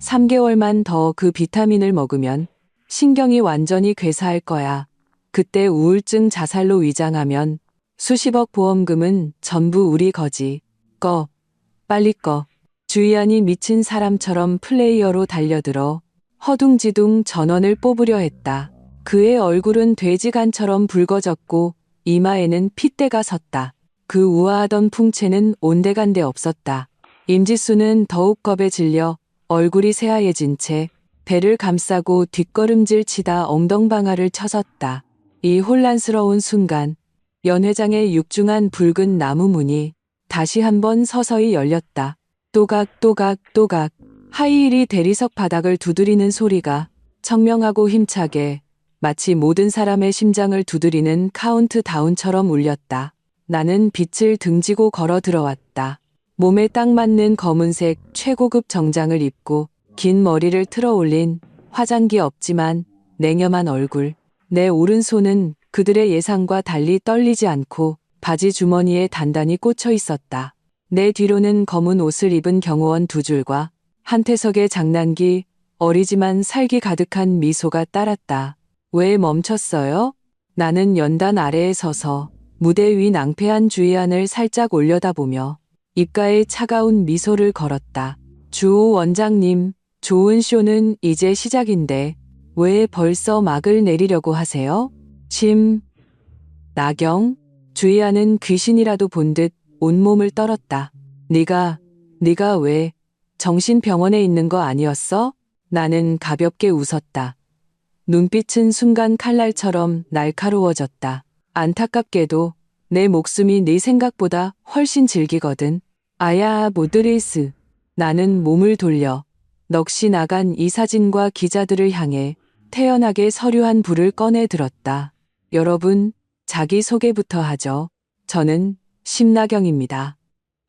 3개월만 더 그 비타민을 먹으면 신경이 완전히 괴사할 거야. 그때 우울증 자살로 위장하면 수십억 보험금은 전부 우리 거지. 꺼. 빨리 꺼. 주희안이 미친 사람처럼 플레이어로 달려들어 허둥지둥 전원을 뽑으려 했다. 그의 얼굴은 돼지간처럼 붉어졌고 이마에는 핏대가 섰다. 그 우아하던 풍채는 온데간데 없었다. 임지수는 더욱 겁에 질려 얼굴이 새하얘진 채 배를 감싸고 뒷걸음질 치다 엉덩방아를 쳐섰다. 이 혼란스러운 순간 연회장의 육중한 붉은 나무 문이 다시 한번 서서히 열렸다. 또각 하이힐이 대리석 바닥을 두드리는 소리가 청명하고 힘차게 마치 모든 사람의 심장을 두드리는 카운트다운처럼 울렸다. 나는 빛을 등지고 걸어 들어왔다. 몸에 딱 맞는 검은색 최고급 정장을 입고 긴 머리를 틀어 올린 화장기 없지만 냉염한 얼굴. 내 오른손은 그들의 예상과 달리 떨리지 않고 바지 주머니에 단단히 꽂혀 있었다. 내 뒤로는 검은 옷을 입은 경호원 2줄과 한태석의 장난기, 어리지만 살기 가득한 미소가 따랐다. 왜 멈췄어요? 나는 연단 아래에 서서 무대 위 낭패한 주희안을 살짝 올려다보며 입가에 차가운 미소를 걸었다. 주호 원장님, 좋은 쇼는 이제 시작인데 왜 벌써 막을 내리려고 하세요? 나경? 주희안은 귀신이라도 본 듯 온몸을 떨었다. 네가 왜 정신병원에 있는 거 아니었어? 나는 가볍게 웃었다. 눈빛은 순간 칼날처럼 날카로워졌다. 안타깝게도 내 목숨이 네 생각보다 훨씬 질기거든. 아야 모드리스. 나는 몸을 돌려 넋이 나간 이 사진과 기자들을 향해 태연하게 서류한 불을 꺼내 들었다. 여러분, 자기소개부터 하죠. 저는 심나경입니다.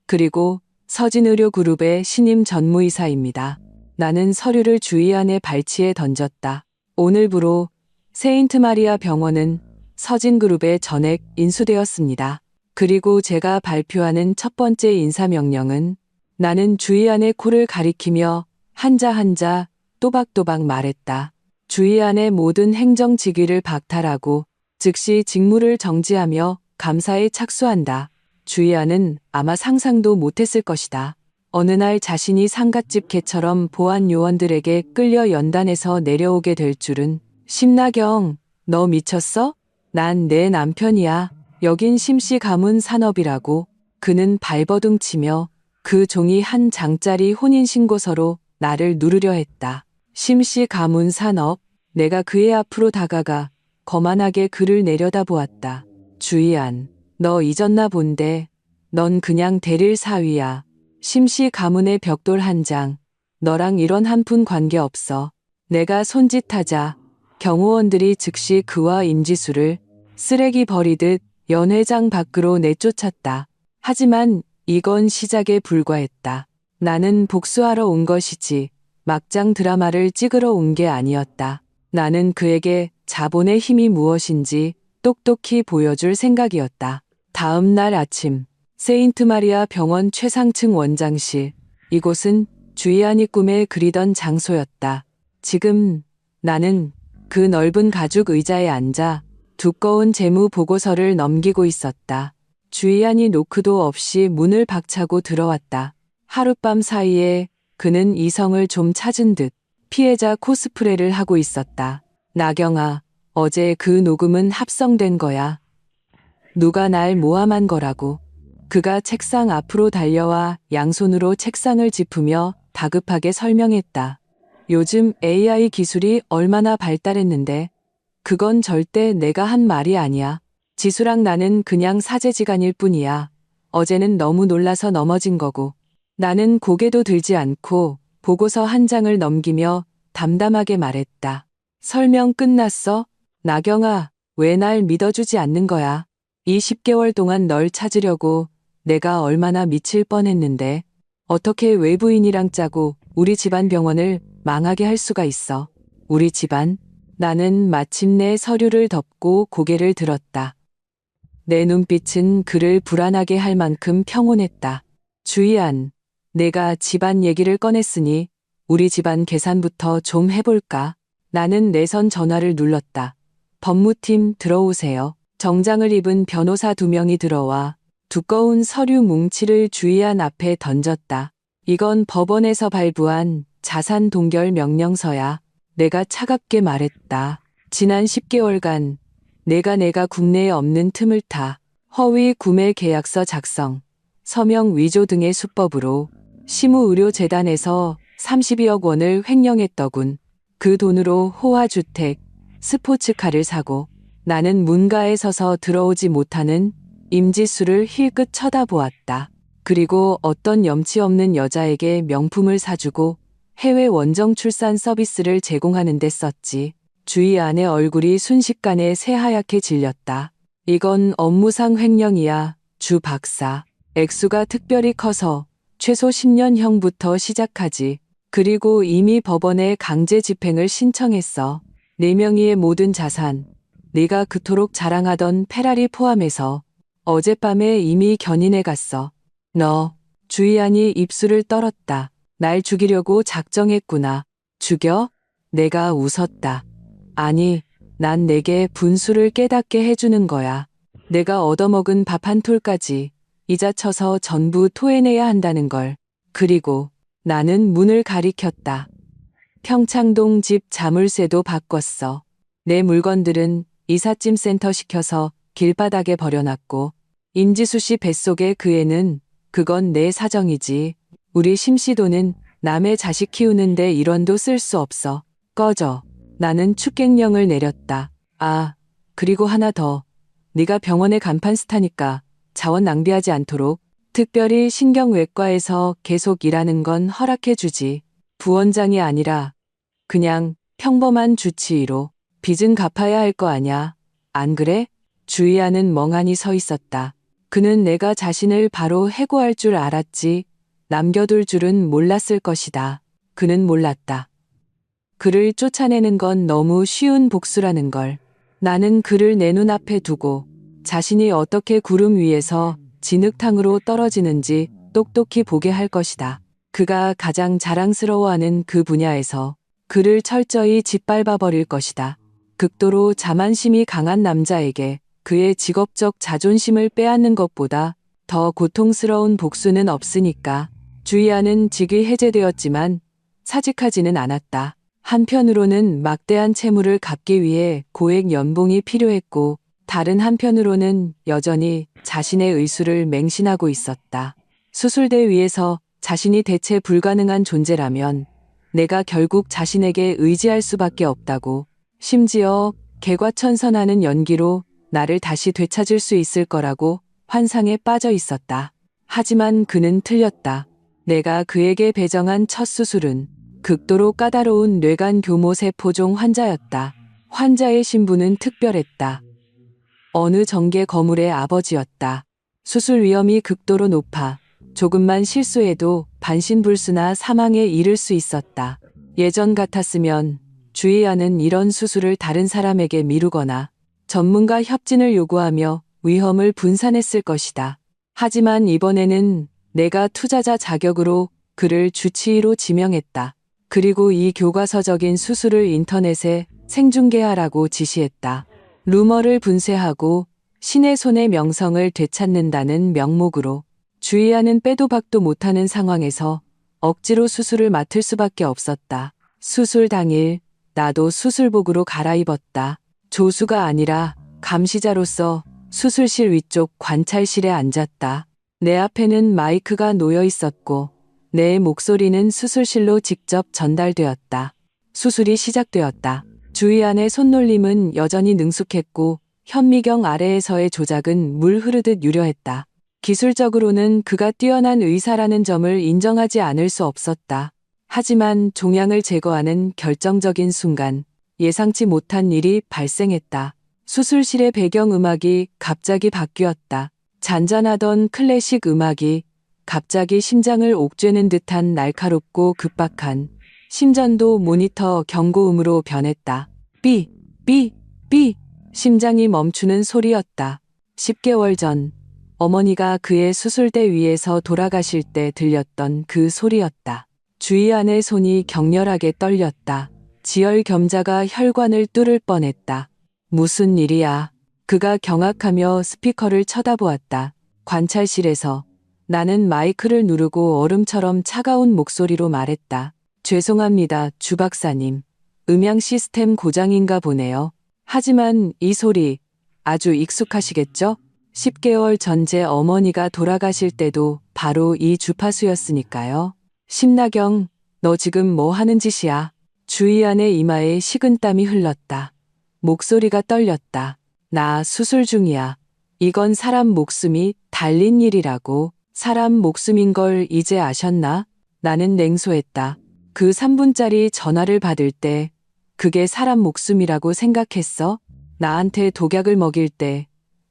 그리고 서진의료그룹의 신임 전무이사입니다. 나는 서류를 주희안의 발치에 던졌다. 오늘부로 세인트마리아 병원은 서진그룹에 전액 인수되었습니다. 그리고 제가 발표하는 첫 번째 인사명령은 나는 주희안의 코를 가리키며 한자 한자 또박또박 말했다. 주희안의 모든 행정직위를 박탈하고 즉시 직무를 정지하며 감사에 착수한다. 주희안은 아마 상상도 못했을 것이다. 어느 날 자신이 상갓집 개처럼 보안 요원들에게 끌려 연단에서 내려오게 될 줄은. 심나경, 너 미쳤어? 난 내 남편이야. 여긴 심씨 가문 산업이라고. 그는 발버둥 치며 그 종이 한 장짜리 혼인신고서로 나를 누르려 했다. 심씨 가문 산업. 내가 그의 앞으로 다가가 거만하게 그를 내려다보았다. 주희안, 너 잊었나 본데. 넌 그냥 대릴 사위야. 심씨 가문의 벽돌 한 장. 너랑 이런 한 푼 관계없어. 내가 손짓하자 경호원들이 즉시 그와 임지수를 쓰레기 버리듯 연회장 밖으로 내쫓았다. 하지만 이건 시작에 불과했다. 나는 복수하러 온 것이지 막장 드라마를 찍으러 온 게 아니었다. 나는 그에게 자본의 힘이 무엇인지 똑똑히 보여줄 생각이었다. 다음 날 아침, 세인트마리아 병원 최상층 원장실. 이곳은 주희안이 꿈에 그리던 장소였다. 지금 나는 그 넓은 가죽 의자에 앉아 두꺼운 재무 보고서를 넘기고 있었다. 주희안이 노크도 없이 문을 박차고 들어왔다. 하룻밤 사이에 그는 이성을 좀 찾은 듯 피해자 코스프레를 하고 있었다. 나경아, 어제 그 녹음은 합성된 거야. 누가 날 모함한 거라고. 그가 책상 앞으로 달려와 양손으로 책상을 짚으며 다급하게 설명했다. 요즘 AI 기술이 얼마나 발달했는데 그건 절대 내가 한 말이 아니야. 지수랑 나는 그냥 사제지간일 뿐이야. 어제는 너무 놀라서 넘어진 거고. 나는 고개도 들지 않고 보고서 한 장을 넘기며 담담하게 말했다. 설명 끝났어? 나경아, 왜 날 믿어주지 않는 거야? 이 10개월 동안 널 찾으려고 내가 얼마나 미칠 뻔했는데 어떻게 외부인이랑 짜고 우리 집안 병원을 망하게 할 수가 있어. 우리 집안? 나는 마침내 서류를 덮고 고개를 들었다. 내 눈빛은 그를 불안하게 할 만큼 평온했다. 주희안, 내가 집안 얘기를 꺼냈으니 우리 집안 계산부터 좀 해볼까? 나는 내선 전화를 눌렀다. 법무팀 들어오세요. 정장을 입은 변호사 2명이 들어와 두꺼운 서류 뭉치를 주희안 앞에 던졌다. 이건 법원에서 발부한 자산 동결 명령서야. 내가 차갑게 말했다. 지난 10개월간 내가 국내에 없는 틈을 타 허위 구매 계약서 작성, 서명 위조 등의 수법으로 시무의료재단에서 32억 원을 횡령했더군. 그 돈으로 호화주택, 스포츠카를 사고 나는 문가에 서서 들어오지 못하는 임지수를 힐끗 쳐다보았다. 그리고 어떤 염치 없는 여자에게 명품을 사주고 해외 원정 출산 서비스를 제공하는 데 썼지. 주희안의 얼굴이 순식간에 새하얗게 질렸다. 이건 업무상 횡령이야, 주 박사. 액수가 특별히 커서 최소 10년형부터 시작하지. 그리고 이미 법원에 강제 집행을 신청했어. 네 명의의 모든 자산, 네가 그토록 자랑하던 페라리 포함해서 어젯밤에 이미 견인해 갔어. 너, 주희안이 입술을 떨었다. 날 죽이려고 작정했구나. 죽여? 내가 웃었다. 아니, 난 내게 분수를 깨닫게 해주는 거야. 내가 얻어먹은 밥 한 톨까지 이자 쳐서 전부 토해내야 한다는 걸. 그리고 나는 문을 가리켰다. 평창동 집 자물쇠도 바꿨어. 내 물건들은 이삿짐 센터 시켜서 길바닥에 버려놨고 임지수 씨 뱃속에 그 애는 그건 내 사정이지. 우리 심씨도는 남의 자식 키우는데 1원도 쓸 수 없어. 꺼져. 나는 축객령을 내렸다. 아, 그리고 하나 더. 네가 병원의 간판 스타니까 자원 낭비하지 않도록 특별히 신경외과에서 계속 일하는 건 허락해주지. 부원장이 아니라 그냥 평범한 주치의로. 빚은 갚아야 할 거 아냐. 안 그래? 주희안은 멍하니 서 있었다. 그는 내가 자신을 바로 해고할 줄 알았지 남겨둘 줄은 몰랐을 것이다. 그는 몰랐다. 그를 쫓아내는 건 너무 쉬운 복수라는 걸. 나는 그를 내 눈앞에 두고 자신이 어떻게 구름 위에서 진흙탕으로 떨어지는지 똑똑히 보게 할 것이다. 그가 가장 자랑스러워하는 그 분야에서 그를 철저히 짓밟아 버릴 것이다. 극도로 자만심이 강한 남자에게 그의 직업적 자존심을 빼앗는 것보다 더 고통스러운 복수는 없으니까. 주희안은 직위 해제되었지만 사직하지는 않았다. 한편으로는 막대한 채무를 갚기 위해 고액 연봉이 필요했고 다른 한편으로는 여전히 자신의 의술을 맹신하고 있었다. 수술대 위에서 자신이 대체 불가능한 존재라면 내가 결국 자신에게 의지할 수밖에 없다고. 심지어 개과천선하는 연기로 나를 다시 되찾을 수 있을 거라고 환상에 빠져 있었다. 하지만 그는 틀렸다. 내가 그에게 배정한 첫 수술은 극도로 까다로운 뇌간 교모세포종 환자였다. 환자의 신분은 특별했다. 어느 정계 거물의 아버지였다. 수술 위험이 극도로 높아 조금만 실수해도 반신불수나 사망에 이를 수 있었다. 예전 같았으면 주희안은 이런 수술을 다른 사람에게 미루거나 전문가 협진을 요구하며 위험을 분산했을 것이다. 하지만 이번에는 내가 투자자 자격으로 그를 주치의로 지명했다. 그리고 이 교과서적인 수술을 인터넷에 생중계하라고 지시했다. 루머를 분쇄하고 신의 손의 명성을 되찾는다는 명목으로. 주의하는 빼도 박도 못하는 상황에서 억지로 수술을 맡을 수밖에 없었다. 수술 당일 나도 수술복으로 갈아입었다. 조수가 아니라 감시자로서 수술실 위쪽 관찰실에 앉았다. 내 앞에는 마이크가 놓여 있었고 내 목소리는 수술실로 직접 전달되었다. 수술이 시작되었다. 주의안의 손놀림은 여전히 능숙했고 현미경 아래에서의 조작은 물 흐르듯 유려했다. 기술적으로는 그가 뛰어난 의사라는 점을 인정하지 않을 수 없었다. 하지만 종양을 제거하는 결정적인 순간 예상치 못한 일이 발생했다. 수술실의 배경음악이 갑자기 바뀌었다. 잔잔하던 클래식 음악이 갑자기 심장을 옥죄는 듯한 날카롭고 급박한 심전도 모니터 경고음으로 변했다. 삐, 삐, 삐. 심장이 멈추는 소리였다. 10개월 전 어머니가 그의 수술대 위에서 돌아가실 때 들렸던 그 소리였다. 주의안의 손이 격렬하게 떨렸다. 지혈 겸자가 혈관을 뚫을 뻔했다. 무슨 일이야? 그가 경악하며 스피커를 쳐다보았다. 관찰실에서 나는 마이크를 누르고 얼음처럼 차가운 목소리로 말했다. 죄송합니다, 주 박사님. 음향 시스템 고장인가 보네요. 하지만 이 소리 아주 익숙하시겠죠? 10개월 전 제 어머니가 돌아가실 때도 바로 이 주파수였으니까요. 심나경, 너 지금 뭐 하는 짓이야? 주의안의 이마에 식은땀이 흘렀다. 목소리가 떨렸다. 나 수술 중이야. 이건 사람 목숨이 달린 일이라고. 사람 목숨인 걸 이제 아셨나? 나는 냉소했다. 그 3분짜리 전화를 받을 때 그게 사람 목숨이라고 생각했어? 나한테 독약을 먹일 때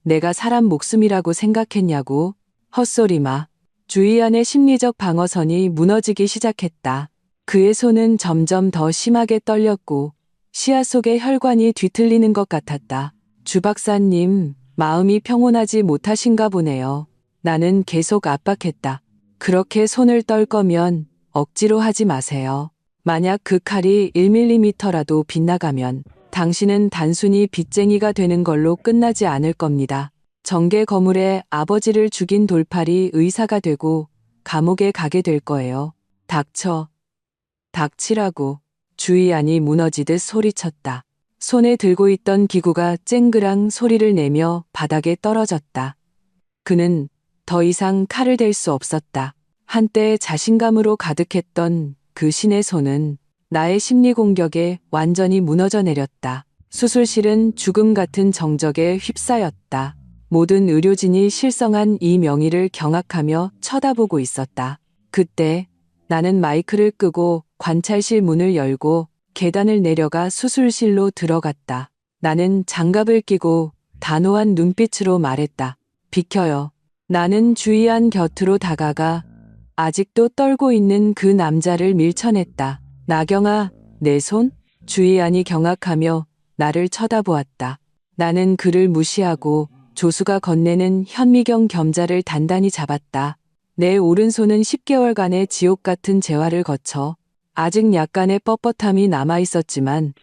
내가 사람 목숨이라고 생각했냐고? 헛소리 마. 주의안의 심리적 방어선이 무너지기 시작했다. 그의 손은 점점 더 심하게 떨렸고 시야 속의 혈관이 뒤틀리는 것 같았다. 주 박사님, 마음이 평온하지 못하신가 보네요. 나는 계속 압박했다. 그렇게 손을 떨 거면 억지로 하지 마세요. 만약 그 칼이 1mm라도 빗나가면 당신은 단순히 빚쟁이가 되는 걸로 끝나지 않을 겁니다. 정계 거물에 아버지를 죽인 돌팔이 의사가 되고 감옥에 가게 될 거예요. 닥쳐. 닥치라고. 주의안이 무너지듯 소리쳤다. 손에 들고 있던 기구가 쨍그랑 소리를 내며 바닥에 떨어졌다. 그는 더 이상 칼을 댈 수 없었다. 한때 자신감으로 가득했던 그 신의 손은 나의 심리 공격에 완전히 무너져 내렸다. 수술실은 죽음 같은 정적에 휩싸였다. 모든 의료진이 실성한 이 명의를 경악하며 쳐다보고 있었다. 그때 나는 마이크를 끄고 관찰실 문을 열고 계단을 내려가 수술실로 들어갔다. 나는 장갑을 끼고 단호한 눈빛으로 말했다. 비켜요. 나는 주의안 곁으로 다가가 아직도 떨고 있는 그 남자를 밀쳐냈다. 나경아, 내 손? 주의안이 경악하며 나를 쳐다보았다. 나는 그를 무시하고 조수가 건네는 현미경 겸자를 단단히 잡았다. 내 오른손은 10개월간의 지옥 같은 재활을 거쳐 아직 약간의 뻣뻣함이 남아있었지만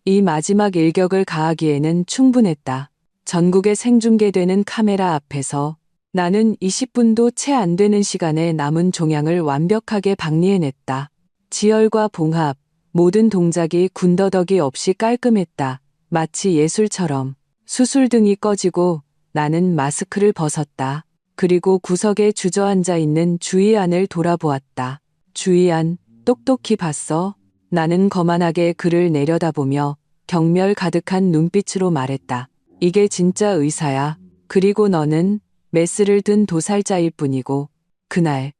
이 마지막 일격을 가하기에는 충분했다. 전국에 생중계되는 카메라 앞에서 나는 20분도 채 안 되는 시간에 남은 종양을 완벽하게 박리해냈다. 지혈과 봉합, 모든 동작이 군더더기 없이 깔끔했다. 마치 예술처럼. 수술등이 꺼지고 나는 마스크를 벗었다. 그리고 구석에 주저앉아 있는 주의안을 돌아보았다. 주의안, 똑똑히 봤어? 나는 거만하게 그를 내려다보며 경멸 가득한 눈빛으로 말했다. 이게 진짜 의사야. 그리고 너는 메스를 든 도살자일 뿐이고. 그날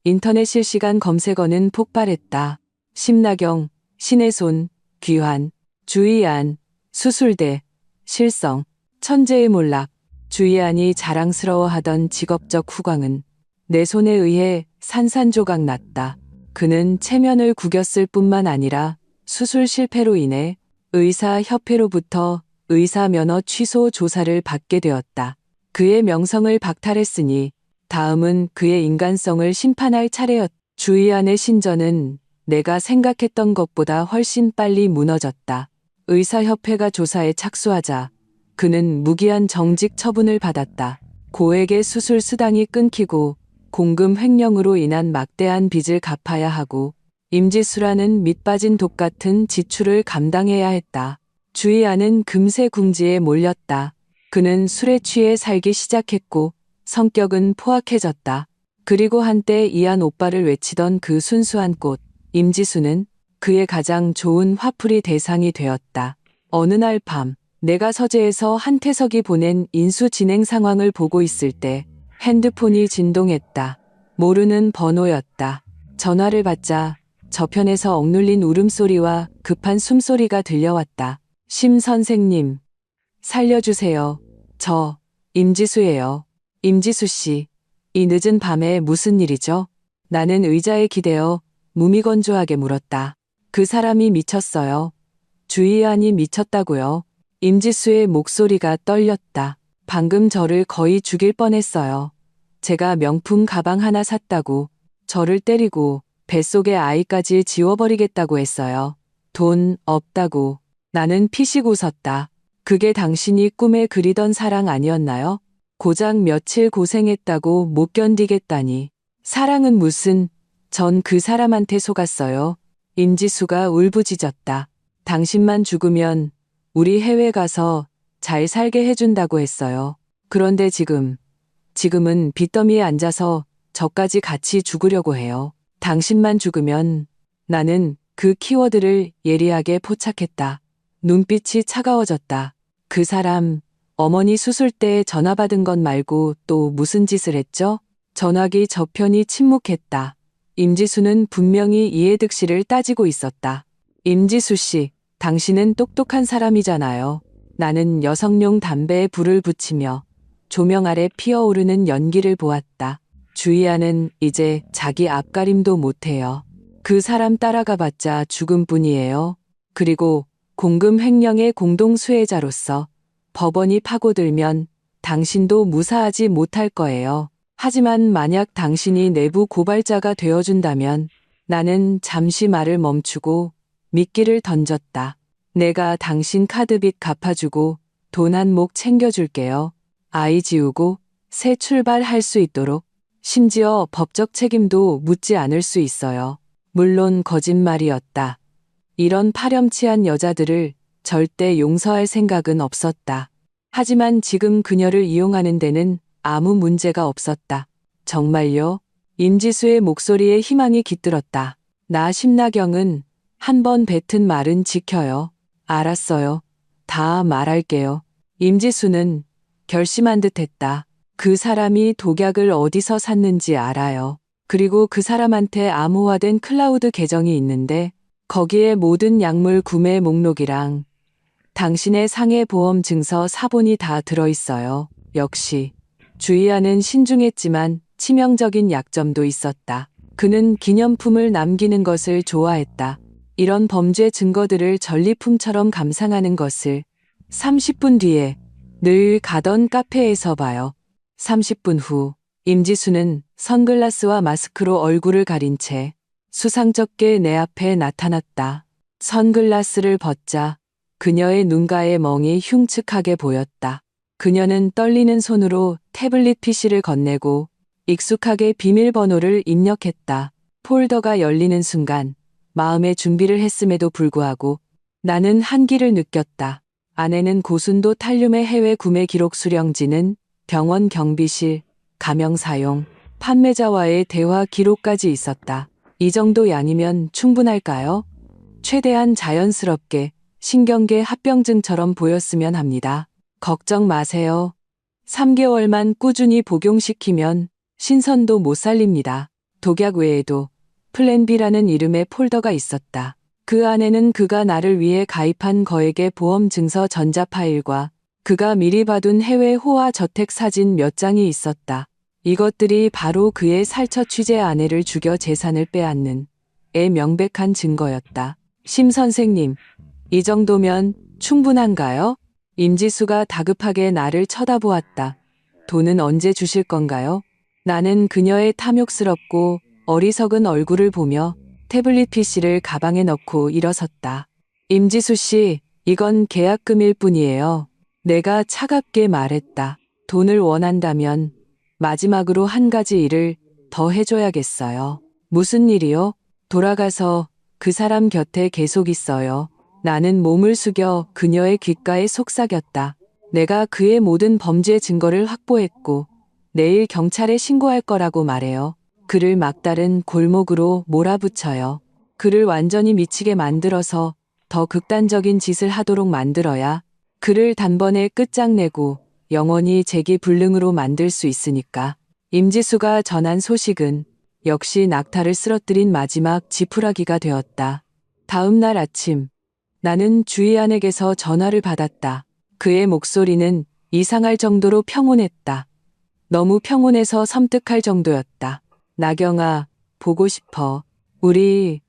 인터넷 실시간 검색어는 폭발했다. 심나경, 신의 손, 귀환, 주의안, 수술대, 실성, 천재의 몰락. 주의안이 자랑스러워하던 직업적 후광은 내 손에 의해 산산조각 났다. 그는 체면을 구겼을 뿐만 아니라 수술 실패로 인해 의사협회로부터 의사면허 취소 조사를 받게 되었다. 그의 명성을 박탈했으니 다음은 그의 인간성을 심판할 차례였다. 주의안의 신전은 내가 생각했던 것보다 훨씬 빨리 무너졌다. 의사협회가 조사에 착수하자 그는 무기한 정직 처분을 받았다. 고액의 수술 수당이 끊기고 공금 횡령으로 인한 막대한 빚을 갚아야 하고 임지수라는 밑빠진 독 같은 지출을 감당해야 했다. 주희아는 금세 궁지에 몰렸다. 그는 술에 취해 살기 시작했고 성격은 포악해졌다. 그리고 한때 이한 오빠를 외치던 그 순수한 꽃, 임지수는 그의 가장 좋은 화풀이 대상이 되었다. 어느 날 밤, 내가 서재에서 한태석이 보낸 인수 진행 상황을 보고 있을 때 핸드폰이 진동했다. 모르는 번호였다. 전화를 받자 저편에서 억눌린 울음소리와 급한 숨소리가 들려왔다. 심 선생님, 살려주세요. 저, 임지수예요. 임지수 씨, 이 늦은 밤에 무슨 일이죠? 나는 의자에 기대어 무미건조하게 물었다. 그 사람이 미쳤어요. 주희안이 미쳤다고요. 임지수의 목소리가 떨렸다. 방금 저를 거의 죽일 뻔했어요. 제가 명품 가방 하나 샀다고 저를 때리고 뱃속의 아이까지 지워버리겠다고 했어요. 돈 없다고. 나는 피식 웃었다. 그게 당신이 꿈에 그리던 사랑 아니었나요? 고작 며칠 고생했다고 못 견디겠다니. 사랑은 무슨, 전 그 사람한테 속았어요. 임지수가 울부짖었다. 당신만 죽으면 우리 해외 가서 잘 살게 해준다고 했어요. 그런데 지금은 빚더미에 앉아서 저까지 같이 죽으려고 해요. 당신만 죽으면. 나는 그 키워드를 예리하게 포착했다. 눈빛이 차가워졌다. 그 사람, 어머니 수술 때 전화 받은 것 말고 또 무슨 짓을 했죠? 전화기 저편이 침묵했다. 임지수는 분명히 이해득 씨를 따지고 있었다. 임지수 씨, 당신은 똑똑한 사람이잖아요. 나는 여성용 담배에 불을 붙이며 조명 아래 피어오르는 연기를 보았다. 주희아는 이제 자기 앞가림도 못해요. 그 사람 따라가 봤자 죽음뿐이에요. 그리고 공금 횡령의 공동 수혜자로서 법원이 파고들면 당신도 무사하지 못할 거예요. 하지만 만약 당신이 내부 고발자가 되어준다면 나는 잠시 말을 멈추고 미끼를 던졌다. 내가 당신 카드빚 갚아주고 돈 한 몫 챙겨줄게요. 아이 지우고 새 출발할 수 있도록. 심지어 법적 책임도 묻지 않을 수 있어요. 물론 거짓말이었다. 이런 파렴치한 여자들을 절대 용서할 생각은 없었다. 하지만 지금 그녀를 이용하는 데는 아무 문제가 없었다. 정말요? 임지수의 목소리에 희망이 깃들었다. 나 심나경은 한 번 뱉은 말은 지켜요. 알았어요. 다 말할게요. 임지수는 결심한 듯 했다. 그 사람이 독약을 어디서 샀는지 알아요. 그리고 그 사람한테 암호화된 클라우드 계정이 있는데 거기에 모든 약물 구매 목록이랑 당신의 상해 보험 증서 사본이 다 들어있어요. 역시 주희아는 신중했지만 치명적인 약점도 있었다. 그는 기념품을 남기는 것을 좋아했다. 이런 범죄 증거들을 전리품처럼 감상하는 것을 30분 뒤에 늘 가던 카페에서 봐요. 30분 후 임지수는 선글라스와 마스크로 얼굴을 가린 채 수상쩍게 내 앞에 나타났다. 선글라스를 벗자 그녀의 눈가에 멍이 흉측하게 보였다. 그녀는 떨리는 손으로 태블릿 PC를 건네고 익숙하게 비밀번호를 입력했다. 폴더가 열리는 순간 마음의 준비를 했음에도 불구하고 나는 한기를 느꼈다. 안에는 고순도 탈륨의 해외 구매 기록 수령지는 병원 경비실, 가명 사용, 판매자와의 대화 기록까지 있었다. 이 정도 양이면 충분할까요? 최대한 자연스럽게 신경계 합병증처럼 보였으면 합니다. 걱정 마세요. 3개월만 꾸준히 복용시키면 신선도 못 살립니다. 독약 외에도 플랜 B라는 이름의 폴더가 있었다. 그 안에는 그가 나를 위해 가입한 거액의 보험 증서 전자 파일과 그가 미리 봐둔 해외 호화 저택 사진 몇 장이 있었다. 이것들이 바로 그의 살처 취재 아내를 죽여 재산을 빼앗는 애 명백한 증거였다. 심 선생님, 이 정도면 충분한가요? 임지수가 다급하게 나를 쳐다보았다. 돈은 언제 주실 건가요? 나는 그녀의 탐욕스럽고 어리석은 얼굴을 보며 태블릿 PC를 가방에 넣고 일어섰다. 임지수 씨, 이건 계약금일 뿐이에요. 내가 차갑게 말했다. 돈을 원한다면 마지막으로 한 가지 일을 더 해줘야겠어요. 무슨 일이요? 돌아가서 그 사람 곁에 계속 있어요. 나는 몸을 숙여 그녀의 귓가에 속삭였다. 내가 그의 모든 범죄 증거를 확보했고 내일 경찰에 신고할 거라고 말해요. 그를 막다른 골목으로 몰아붙여요. 그를 완전히 미치게 만들어서 더 극단적인 짓을 하도록 만들어야 그를 단번에 끝장내고 영원히 재기불능으로 만들 수 있으니까. 임지수가 전한 소식은 역시 낙타를 쓰러뜨린 마지막 지푸라기가 되었다. 다음 날 아침 나는 주희안에게서 전화를 받았다. 그의 목소리는 이상할 정도로 평온했다. 너무 평온해서 섬뜩할 정도였다. 나경아, 보고 싶어. 우리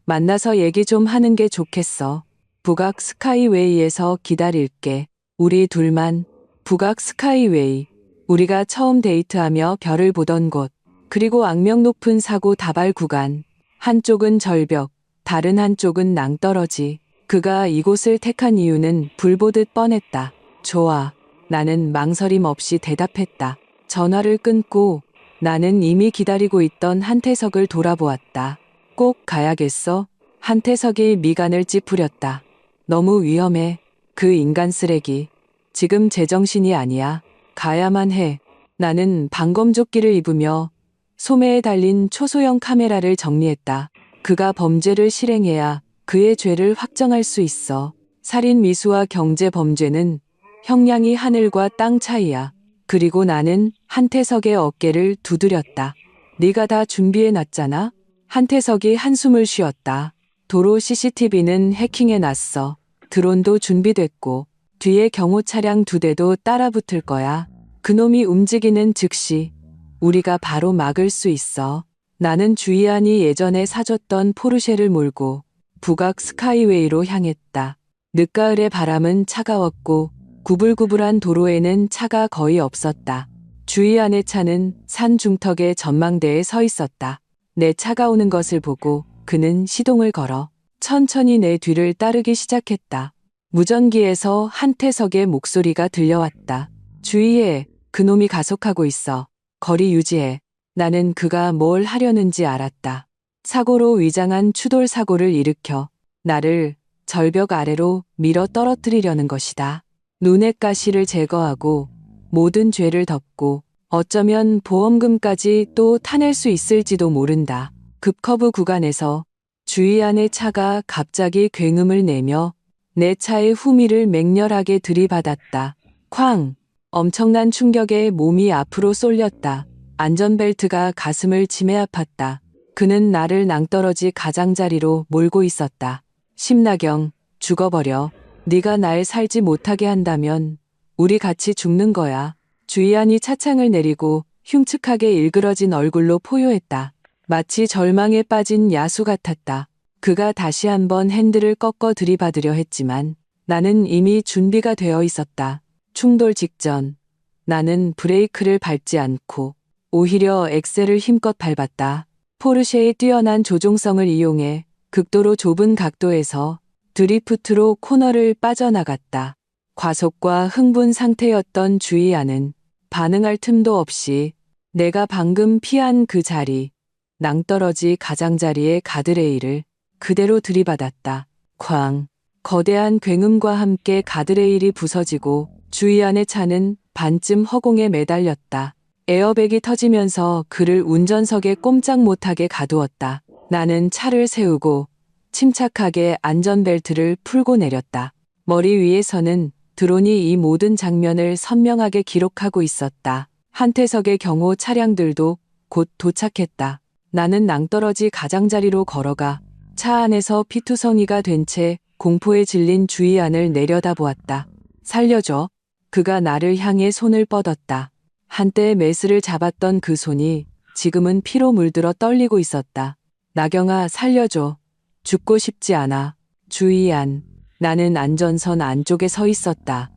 만나서 얘기 좀 하는 게 좋겠어. 북악 스카이웨이에서 기다릴게. 우리 둘만. 북악 스카이웨이. 우리가 처음 데이트하며 별을 보던 곳. 그리고 악명 높은 사고 다발 구간. 한쪽은 절벽, 다른 한쪽은 낭떠러지. 그가 이곳을 택한 이유는 불보듯 뻔했다. 좋아. 나는 망설임 없이 대답했다. 전화를 끊고 나는 이미 기다리고 있던 한태석을 돌아보았다. 꼭 가야겠어? 한태석이 미간을 찌푸렸다. 너무 위험해. 그 인간 쓰레기. 지금 제정신이 아니야. 가야만 해. 나는 방검조끼를 입으며 소매에 달린 초소형 카메라를 정리했다. 그가 범죄를 실행해야 그의 죄를 확정할 수 있어. 살인 미수와 경제 범죄는 형량이 하늘과 땅 차이야. 그리고 나는 한태석의 어깨를 두드렸다. 네가 다 준비해 놨잖아? 한태석이 한숨을 쉬었다. 도로 CCTV는 해킹해 놨어. 드론도 준비됐고 뒤에 경호 차량 2대도 따라 붙을 거야. 그놈이 움직이는 즉시 우리가 바로 막을 수 있어. 나는 주희안이 예전에 사줬던 포르쉐를 몰고 북악 스카이웨이로 향했다. 늦가을의 바람은 차가웠고 구불구불한 도로에는 차가 거의 없었다. 주희안의 차는 산 중턱의 전망대에 서 있었다. 내 차가 오는 것을 보고 그는 시동을 걸어 천천히 내 뒤를 따르기 시작했다. 무전기에서 한태석의 목소리가 들려왔다. 주의해. 그놈이 가속하고 있어. 거리 유지해. 나는 그가 뭘 하려는지 알았다. 사고로 위장한 추돌 사고를 일으켜 나를 절벽 아래로 밀어 떨어뜨리려는 것이다. 눈의 가시를 제거하고 모든 죄를 덮고 어쩌면 보험금까지 또 타낼 수 있을지도 모른다. 급커브 구간에서 주희안의 차가 갑자기 굉음을 내며 내 차의 후미를 맹렬하게 들이받았다. 쾅! 엄청난 충격에 몸이 앞으로 쏠렸다. 안전벨트가 가슴을 치매 아팠다. 그는 나를 낭떠러지 가장자리로 몰고 있었다. 심나경, 죽어버려. 네가 날 살지 못하게 한다면 우리 같이 죽는 거야. 주희안이 차창을 내리고 흉측하게 일그러진 얼굴로 포효했다. 마치 절망에 빠진 야수 같았다. 그가 다시 한번 핸들을 꺾어 들이받으려 했지만 나는 이미 준비가 되어 있었다. 충돌 직전 나는 브레이크를 밟지 않고 오히려 엑셀을 힘껏 밟았다. 포르쉐의 뛰어난 조종성을 이용해 극도로 좁은 각도에서 드리프트로 코너를 빠져나갔다. 과속과 흥분 상태였던 주희안은 반응할 틈도 없이 내가 방금 피한 그 자리, 낭떠러지 가장자리의 가드레일을 그대로 들이받았다. 쾅! 거대한 굉음과 함께 가드레일이 부서지고 주희안의 차는 반쯤 허공에 매달렸다. 에어백이 터지면서 그를 운전석에 꼼짝 못하게 가두었다. 나는 차를 세우고 침착하게 안전벨트를 풀고 내렸다. 머리 위에서는 드론이 이 모든 장면을 선명하게 기록하고 있었다. 한태석의 경호 차량들도 곧 도착했다. 나는 낭떠러지 가장자리로 걸어가 차 안에서 피투성이가 된 채 공포에 질린 주희안을 내려다보았다. 살려줘. 그가 나를 향해 손을 뻗었다. 한때 메스를 잡았던 그 손이 지금은 피로 물들어 떨리고 있었다. 나경아, 살려줘. 죽고 싶지 않아. 주희안. 나는 안전선 안쪽에 서 있었다.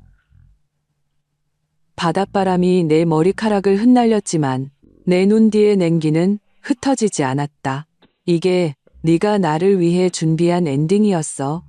바닷바람이 내 머리카락을 흩날렸지만 내 눈 뒤의 냉기는 흩어지지 않았다. 이게 네가 나를 위해 준비한 엔딩이었어.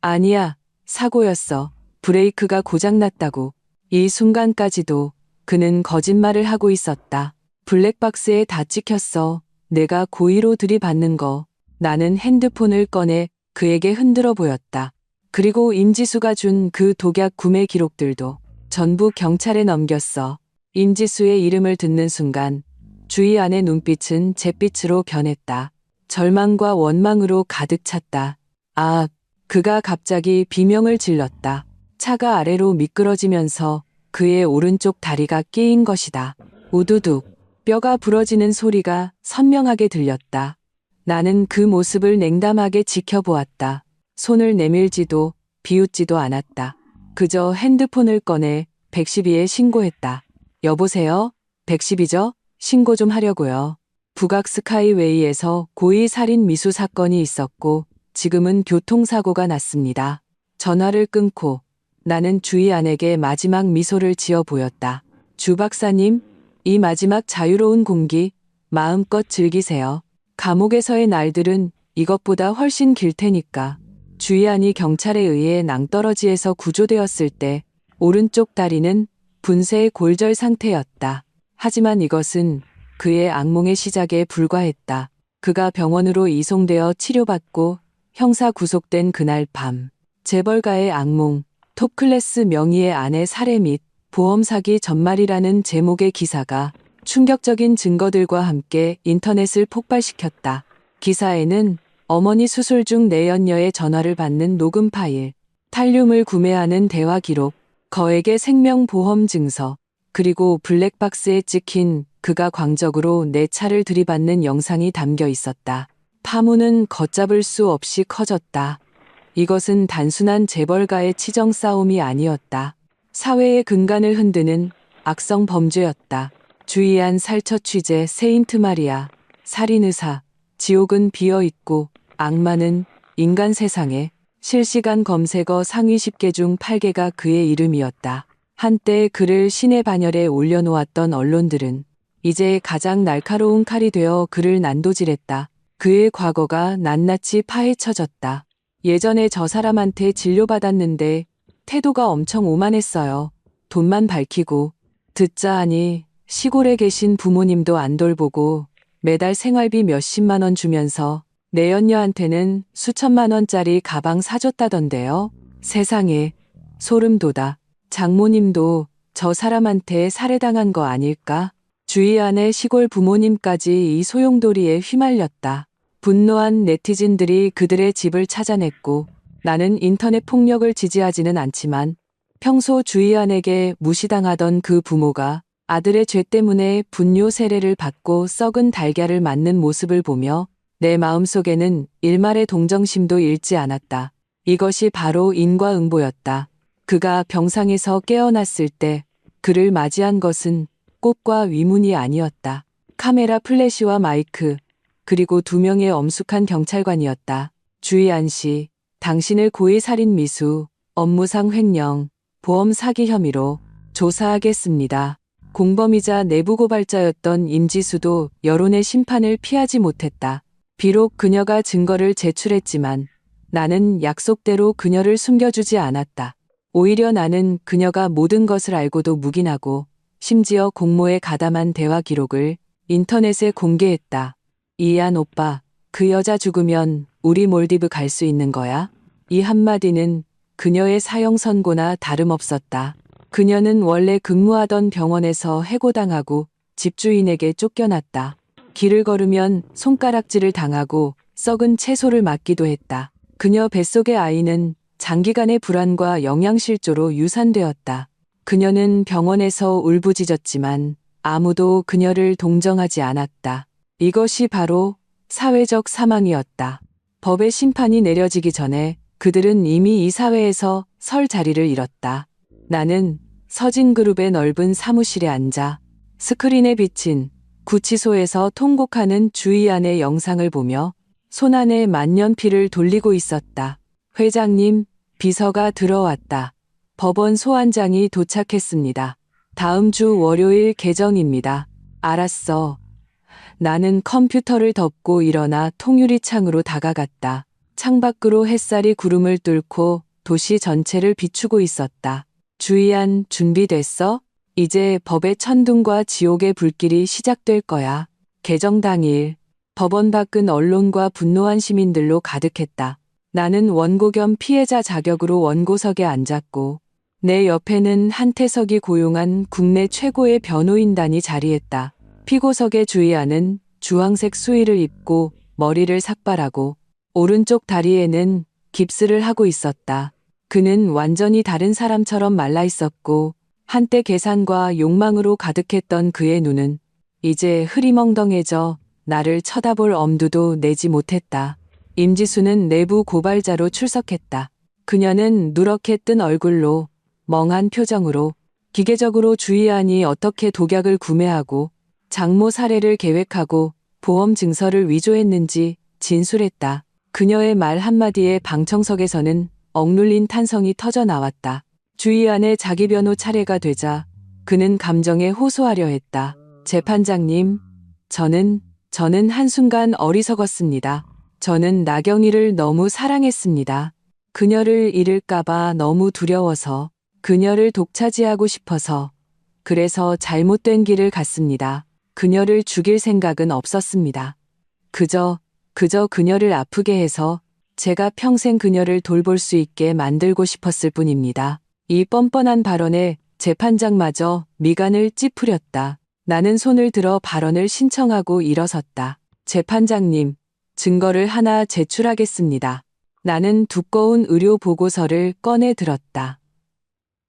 아니야. 사고였어. 브레이크가 고장났다고. 이 순간까지도 그는 거짓말을 하고 있었다. 블랙박스에 다 찍혔어. 내가 고의로 들이받는 거. 나는 핸드폰을 꺼내 그에게 흔들어 보였다. 그리고 임지수가 준 그 독약 구매 기록들도 전부 경찰에 넘겼어. 임지수의 이름을 듣는 순간 주희 안의 눈빛은 잿빛으로 변했다. 절망과 원망으로 가득 찼다. 아, 그가 갑자기 비명을 질렀다. 차가 아래로 미끄러지면서 그의 오른쪽 다리가 끼인 것이다. 우두둑, 뼈가 부러지는 소리가 선명하게 들렸다. 나는 그 모습을 냉담하게 지켜보았다. 손을 내밀지도 비웃지도 않았다. 그저 핸드폰을 꺼내 112에 신고했다. 여보세요? 112죠? 신고 좀 하려고요. 북악 스카이웨이에서 고의 살인 미수 사건이 있었고 지금은 교통사고가 났습니다. 전화를 끊고 나는 주희 안에게 마지막 미소를 지어 보였다. 주 박사님, 이 마지막 자유로운 공기 마음껏 즐기세요. 감옥에서의 날들은 이것보다 훨씬 길 테니까. 주희 안이 경찰에 의해 낭떠러지에서 구조되었을 때 오른쪽 다리는 분쇄의 골절 상태였다. 하지만 이것은 그의 악몽의 시작에 불과했다. 그가 병원으로 이송되어 치료받고 형사 구속된 그날 밤, 재벌가의 악몽, 톱클래스 명의의 아내 살해 및 보험 사기 전말이라는 제목의 기사가 충격적인 증거들과 함께 인터넷을 폭발시켰다. 기사에는 어머니 수술 중 내연녀의 전화를 받는 녹음 파일, 탈륨을 구매하는 대화 기록, 거액의 생명보험 증서, 그리고 블랙박스에 찍힌 그가 광적으로 내 차를 들이받는 영상이 담겨 있었다. 파문은 걷잡을 수 없이 커졌다. 이것은 단순한 재벌가의 치정 싸움이 아니었다. 사회의 근간을 흔드는 악성 범죄였다. 주의한 살처 취재 세인트 마리아, 살인의사, 지옥은 비어있고 악마는 인간 세상에 실시간 검색어 상위 10개 중 8개가 그의 이름이었다. 한때 그를 신의 반열에 올려놓았던 언론들은 이제 가장 날카로운 칼이 되어 그를 난도질했다. 그의 과거가 낱낱이 파헤쳐졌다. 예전에 저 사람한테 진료받았는데 태도가 엄청 오만했어요. 돈만 밝히고. 듣자 하니 시골에 계신 부모님도 안 돌보고 매달 생활비 몇십만 원 주면서 내연녀한테는 수천만 원짜리 가방 사줬다던데요. 세상에, 소름 돋아. 장모님도 저 사람한테 살해당한 거 아닐까? 주위 안의 시골 부모님까지 이 소용돌이에 휘말렸다. 분노한 네티즌들이 그들의 집을 찾아냈고 나는 인터넷 폭력을 지지하지는 않지만 평소 주희안에게 무시당하던 그 부모가 아들의 죄 때문에 분뇨 세례를 받고 썩은 달걀을 맞는 모습을 보며 내 마음속에는 일말의 동정심도 잃지 않았다. 이것이 바로 인과응보였다. 그가 병상에서 깨어났을 때 그를 맞이한 것은 꽃과 위문이 아니었다. 카메라 플래시와 마이크, 그리고 2명의 엄숙한 경찰관이었다. 주희안 씨, 당신을 고의 살인 미수, 업무상 횡령, 보험 사기 혐의로 조사하겠습니다. 공범이자 내부 고발자였던 임지수도 여론의 심판을 피하지 못했다. 비록 그녀가 증거를 제출했지만 나는 약속대로 그녀를 숨겨주지 않았다. 오히려 나는 그녀가 모든 것을 알고도 묵인하고 심지어 공모에 가담한 대화 기록을 인터넷에 공개했다. 이안 오빠, 그 여자 죽으면 우리 몰디브 갈 수 있는 거야? 이 한마디는 그녀의 사형 선고나 다름없었다. 그녀는 원래 근무하던 병원에서 해고당하고 집주인에게 쫓겨났다. 길을 걸으면 손가락질을 당하고 썩은 채소를 맞기도 했다. 그녀 뱃속의 아이는 장기간의 불안과 영양실조로 유산되었다. 그녀는 병원에서 울부짖었지만 아무도 그녀를 동정하지 않았다. 이것이 바로 사회적 사망이었다. 법의 심판이 내려지기 전에 그들은 이미 이 사회에서 설 자리를 잃었다. 나는 서진그룹의 넓은 사무실에 앉아 스크린에 비친 구치소에서 통곡하는 주희안의 영상을 보며 손안에 만년필을 돌리고 있었다. 회장님, 비서가 들어왔다. 법원 소환장이 도착했습니다. 다음 주 월요일 개정입니다. 알았어. 나는 컴퓨터를 덮고 일어나 통유리 창으로 다가갔다. 창밖으로 햇살이 구름을 뚫고 도시 전체를 비추고 있었다. 주희안, 준비됐어? 이제 법의 천둥과 지옥의 불길이 시작될 거야. 개정 당일 법원 밖은 언론과 분노한 시민들로 가득했다. 나는 원고 겸 피해자 자격으로 원고석에 앉았고 내 옆에는 한태석이 고용한 국내 최고의 변호인단이 자리했다. 피고석의 주의하는 주황색 수의를 입고 머리를 삭발하고 오른쪽 다리에는 깁스를 하고 있었다. 그는 완전히 다른 사람처럼 말라 있었고 한때 계산과 욕망으로 가득했던 그의 눈은 이제 흐리멍덩해져 나를 쳐다볼 엄두도 내지 못했다. 임지수는 내부 고발자로 출석했다. 그녀는 누렇게 뜬 얼굴로 멍한 표정으로 기계적으로 주의안이 어떻게 독약을 구매하고 장모 살해를 계획하고 보험 증서를 위조했는지 진술했다. 그녀의 말 한마디에 방청석에서는 억눌린 탄성이 터져 나왔다. 주의안의 자기 변호 차례가 되자 그는 감정에 호소하려 했다. 재판장님, 저는 한순간 어리석었습니다. 저는 나경이를 너무 사랑했습니다. 그녀를 잃을까봐 너무 두려워서, 그녀를 독차지하고 싶어서, 그래서 잘못된 길을 갔습니다. 그녀를 죽일 생각은 없었습니다. 그저 그녀를 아프게 해서 제가 평생 그녀를 돌볼 수 있게 만들고 싶었을 뿐입니다. 이 뻔뻔한 발언에 재판장마저 미간을 찌푸렸다. 나는 손을 들어 발언을 신청하고 일어섰다. 재판장님, 증거를 하나 제출하겠습니다. 나는 두꺼운 의료 보고서를 꺼내 들었다.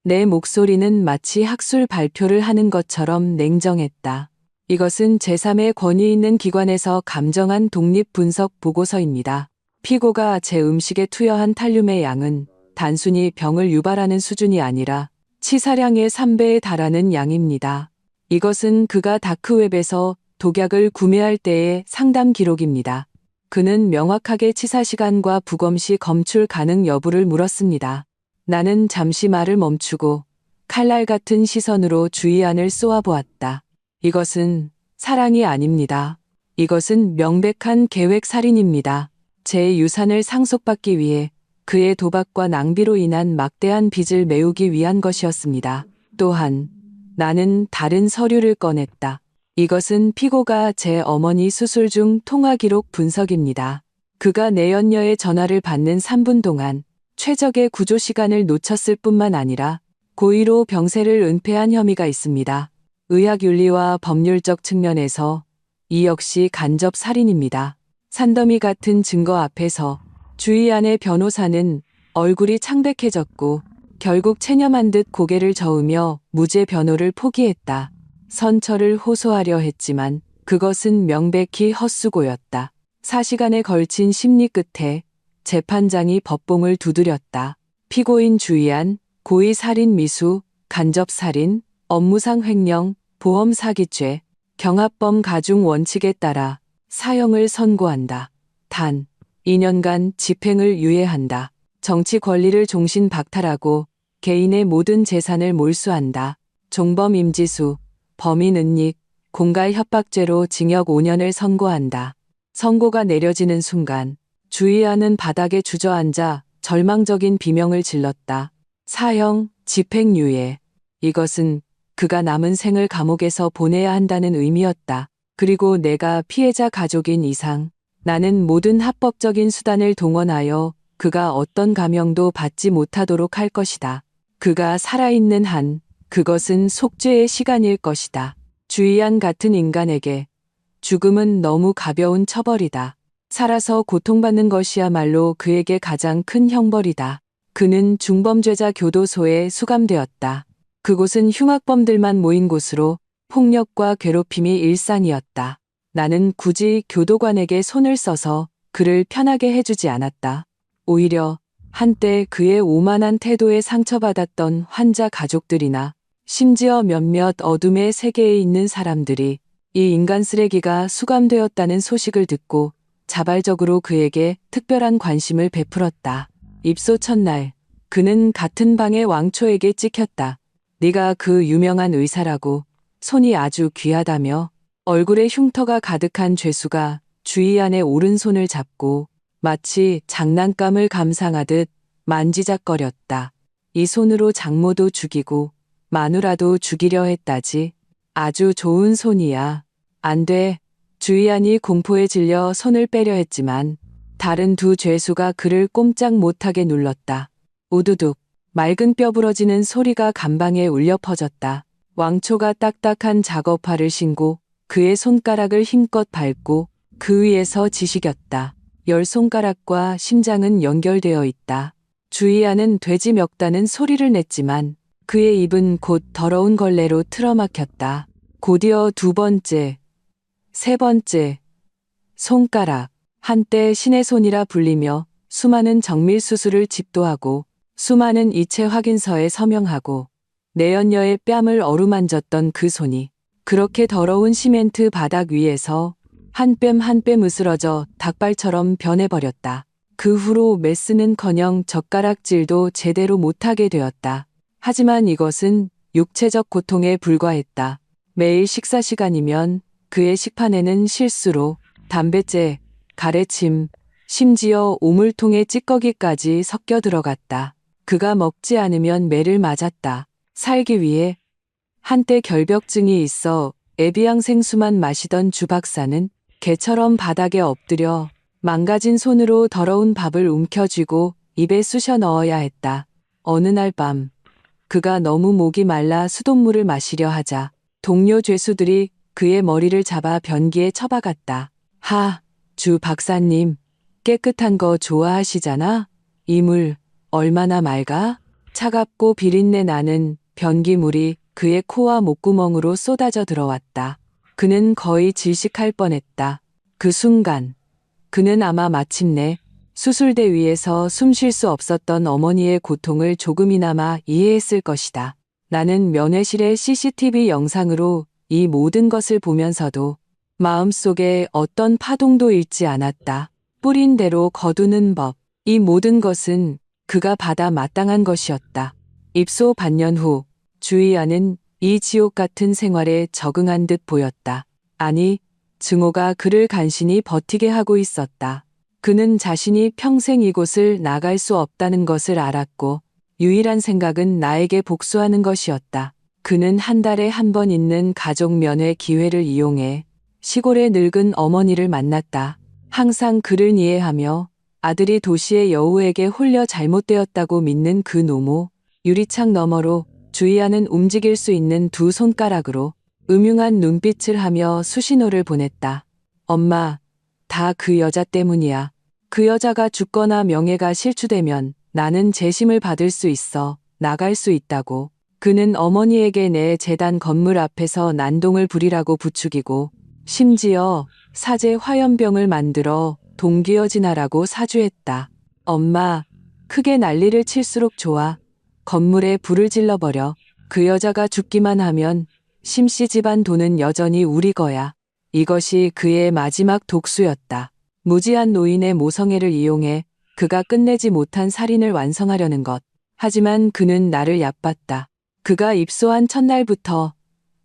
내 목소리는 마치 학술 발표를 하는 것처럼 냉정했다. 이것은 제3의 권위 있는 기관에서 감정한 독립 분석 보고서입니다. 피고가 제 음식에 투여한 탈륨의 양은 단순히 병을 유발하는 수준이 아니라 치사량의 3배에 달하는 양입니다. 이것은 그가 다크웹에서 독약을 구매할 때의 상담 기록입니다. 그는 명확하게 치사 시간과 부검 시 검출 가능 여부를 물었습니다. 나는 잠시 말을 멈추고 칼날 같은 시선으로 주의안을 쏘아보았다. 이것은 사랑이 아닙니다. 이것은 명백한 계획 살인입니다. 제 유산을 상속받기 위해 그의 도박과 낭비로 인한 막대한 빚을 메우기 위한 것이었습니다. 또한 나는 다른 서류를 꺼냈다. 이것은 피고가 제 어머니 수술 중 통화 기록 분석입니다. 그가 내연녀의 전화를 받는 3분 동안 최적의 구조 시간을 놓쳤을 뿐만 아니라 고의로 병세를 은폐한 혐의가 있습니다. 의학윤리와 법률적 측면에서 이 역시 간접 살인입니다. 산더미 같은 증거 앞에서 주의안의 변호사는 얼굴이 창백해졌고 결국 체념한 듯 고개를 저으며 무죄 변호를 포기했다. 선처를 호소하려 했지만 그것은 명백히 헛수고였다. 4시간에 걸친 심리 끝에 재판장이 법봉을 두드렸다. 피고인 주의안, 고의살인 미수, 간접살인, 업무상 횡령, 보험 사기죄, 경합범 가중 원칙에 따라 사형을 선고한다. 단 2년간 집행을 유예한다. 정치 권리를 종신 박탈하고 개인의 모든 재산을 몰수한다. 종범 임지수, 범인 은닉, 공갈 협박죄로 징역 5년을 선고한다. 선고가 내려지는 순간 주의안은 바닥에 주저앉아 절망적인 비명을 질렀다. 사형, 집행유예. 이것은 그가 남은 생을 감옥에서 보내야 한다는 의미였다. 그리고 내가 피해자 가족인 이상 나는 모든 합법적인 수단을 동원하여 그가 어떤 감형도 받지 못하도록 할 것이다. 그가 살아있는 한 그것은 속죄의 시간일 것이다. 주의안 같은 인간에게 죽음은 너무 가벼운 처벌이다. 살아서 고통받는 것이야말로 그에게 가장 큰 형벌이다. 그는 중범죄자 교도소에 수감되었다. 그곳은 흉악범들만 모인 곳으로 폭력과 괴롭힘이 일상이었다. 나는 굳이 교도관에게 손을 써서 그를 편하게 해주지 않았다. 오히려 한때 그의 오만한 태도에 상처받았던 환자 가족들이나 심지어 몇몇 어둠의 세계에 있는 사람들이 이 인간 쓰레기가 수감되었다는 소식을 듣고 자발적으로 그에게 특별한 관심을 베풀었다. 입소 첫날 그는 같은 방의 왕초에게 찍혔다. 네가 그 유명한 의사라고, 손이 아주 귀하다며 얼굴에 흉터가 가득한 죄수가 주의안의 오른손을 잡고 마치 장난감을 감상하듯 만지작거렸다. 이 손으로 장모도 죽이고 마누라도 죽이려 했다지. 아주 좋은 손이야. 안 돼. 주희안이 공포에 질려 손을 빼려 했지만 다른 두 죄수가 그를 꼼짝 못하게 눌렀다. 우두둑. 맑은 뼈 부러지는 소리가 감방에 울려 퍼졌다. 왕초가 딱딱한 작업화를 신고 그의 손가락을 힘껏 밟고 그 위에서 지식였다. 10손가락과 심장은 연결되어 있다. 주희안은 돼지 멱다는 소리를 냈지만 그의 입은 곧 더러운 걸레로 틀어막혔다. 곧이어 두 번째, 세 번째, 손가락. 한때 신의 손이라 불리며 수많은 정밀 수술을 집도하고 수많은 이체 확인서에 서명하고 내연녀의 뺨을 어루만졌던 그 손이 그렇게 더러운 시멘트 바닥 위에서 한 뼘 한 뼘 으스러져 닭발처럼 변해버렸다. 그 후로 메스는커녕 젓가락질도 제대로 못하게 되었다. 하지만 이것은 육체적 고통에 불과했다. 매일 식사 시간이면 그의 식판에는 실수로 담뱃재, 가래침, 심지어 오물통의 찌꺼기까지 섞여 들어갔다. 그가 먹지 않으면 매를 맞았다. 살기 위해 한때 결벽증이 있어 에비앙 생수만 마시던 주 박사는 개처럼 바닥에 엎드려 망가진 손으로 더러운 밥을 움켜쥐고 입에 쑤셔 넣어야 했다. 어느 날 밤 그가 너무 목이 말라 수돗물을 마시려 하자 동료 죄수들이 그의 머리를 잡아 변기에 처박았다. 하, 주 박사님, 깨끗한 거 좋아하시잖아? 이 물 얼마나 맑아? 차갑고 비린내 나는 변기물이 그의 코와 목구멍으로 쏟아져 들어왔다. 그는 거의 질식할 뻔했다. 그 순간 그는 아마 마침내 수술대 위에서 숨 쉴 수 없었던 어머니의 고통을 조금이나마 이해했을 것이다. 나는 면회실의 CCTV 영상으로 이 모든 것을 보면서도 마음속에 어떤 파동도 잃지 않았다. 뿌린 대로 거두는 법. 이 모든 것은 그가 받아 마땅한 것이었다. 입소 반년 후 주희안은 이 지옥 같은 생활에 적응한 듯 보였다. 아니, 증오가 그를 간신히 버티게 하고 있었다. 그는 자신이 평생 이곳을 나갈 수 없다는 것을 알았고 유일한 생각은 나에게 복수하는 것이었다. 그는 한 달에 한 번 있는 가족 면회 기회를 이용해 시골의 늙은 어머니를 만났다. 항상 그를 이해하며 아들이 도시의 여우에게 홀려 잘못되었다고 믿는 그 노모. 유리창 너머로 주희안은 움직일 수 있는 두 손가락으로 음흉한 눈빛을 하며 수신호를 보냈다. 엄마, 다 그 여자 때문이야. 그 여자가 죽거나 명예가 실추되면 나는 재심을 받을 수 있어. 나갈 수 있다고. 그는 어머니에게 내 재단 건물 앞에서 난동을 부리라고 부추기고 심지어 사제 화염병을 만들어 동기어진하라고 사주했다. 엄마, 크게 난리를 칠수록 좋아. 건물에 불을 질러버려. 그 여자가 죽기만 하면 심씨 집안 돈은 여전히 우리 거야. 이것이 그의 마지막 독수였다. 무지한 노인의 모성애를 이용해 그가 끝내지 못한 살인을 완성하려는 것. 하지만 그는 나를 얕봤다. 그가 입소한 첫날부터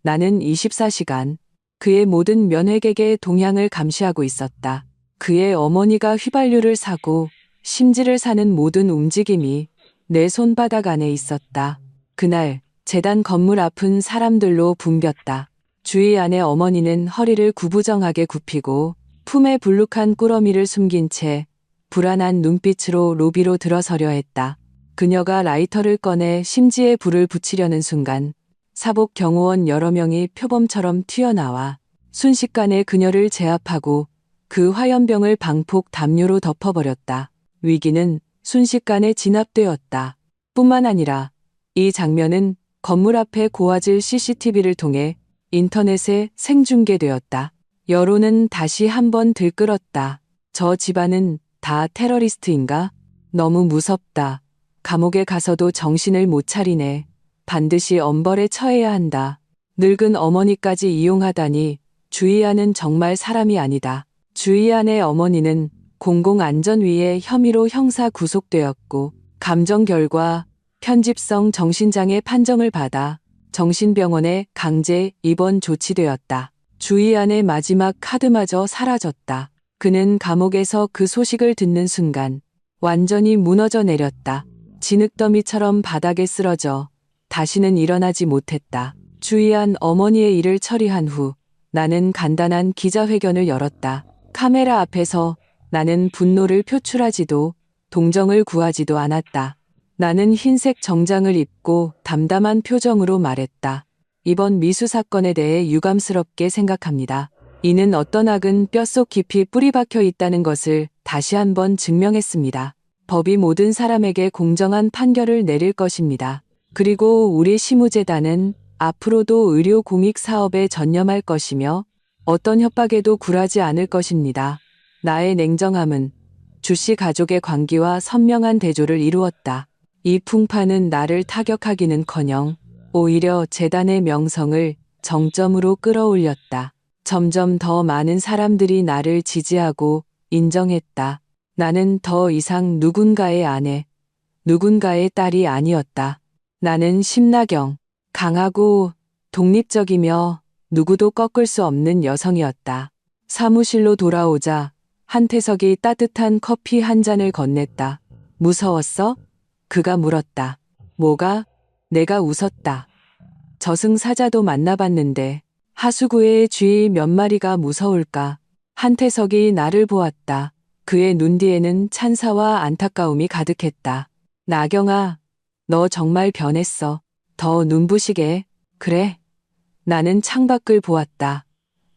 나는 24시간 그의 모든 면회객의 동향을 감시하고 있었다. 그의 어머니가 휘발유를 사고 심지를 사는 모든 움직임이 내 손바닥 안에 있었다. 그날 재단 건물 앞은 사람들로 붐볐다. 주희안의 어머니는 허리를 구부정하게 굽히고 품에 불룩한 꾸러미를 숨긴 채 불안한 눈빛으로 로비로 들어서려 했다. 그녀가 라이터를 꺼내 심지에 불을 붙이려는 순간 사복 경호원 여러 명이 표범처럼 튀어나와 순식간에 그녀를 제압하고 그 화염병을 방폭 담요로 덮어버렸다. 위기는 순식간에 진압되었다. 뿐만 아니라 이 장면은 건물 앞에 고화질 CCTV를 통해 인터넷에 생중계되었다. 여론은 다시 한번 들끓었다. 저 집안은 다 테러리스트인가? 너무 무섭다. 감옥에 가서도 정신을 못 차리네. 반드시 엄벌에 처해야 한다. 늙은 어머니까지 이용하다니 주희안은 정말 사람이 아니다. 주희안의 어머니는 공공안전위의 혐의로 형사 구속되었고 감정 결과 편집성 정신장애 판정을 받아 정신병원에 강제 입원 조치되었다. 주희안의 마지막 카드마저 사라졌다. 그는 감옥에서 그 소식을 듣는 순간 완전히 무너져 내렸다. 진흙더미처럼 바닥에 쓰러져 다시는 일어나지 못했다. 주의한 어머니의 일을 처리한 후 나는 간단한 기자회견을 열었다. 카메라 앞에서 나는 분노를 표출하지도 동정을 구하지도 않았다. 나는 흰색 정장을 입고 담담한 표정으로 말했다. 이번 미수 사건에 대해 유감스럽게 생각합니다. 이는 어떤 악은 뼛속 깊이 뿌리 박혀 있다는 것을 다시 한번 증명했습니다. 법이 모든 사람에게 공정한 판결을 내릴 것입니다. 그리고 우리 시무재단은 앞으로도 의료 공익 사업에 전념할 것이며 어떤 협박에도 굴하지 않을 것입니다. 나의 냉정함은 주씨 가족의 관계와 선명한 대조를 이루었다. 이 풍파는 나를 타격하기는커녕 오히려 재단의 명성을 정점으로 끌어올렸다. 점점 더 많은 사람들이 나를 지지하고 인정했다. 나는 더 이상 누군가의 아내, 누군가의 딸이 아니었다. 나는 심나경, 강하고 독립적이며 누구도 꺾을 수 없는 여성이었다. 사무실로 돌아오자 한태석이 따뜻한 커피 한 잔을 건넸다. 무서웠어? 그가 물었다. 뭐가? 내가 웃었다. 저승사자도 만나봤는데 하수구의 쥐 몇 마리가 무서울까? 한태석이 나를 보았다. 그의 눈 뒤에는 찬사와 안타까움이 가득했다. 나경아, 너 정말 변했어. 더 눈부시게. 그래. 나는 창밖을 보았다.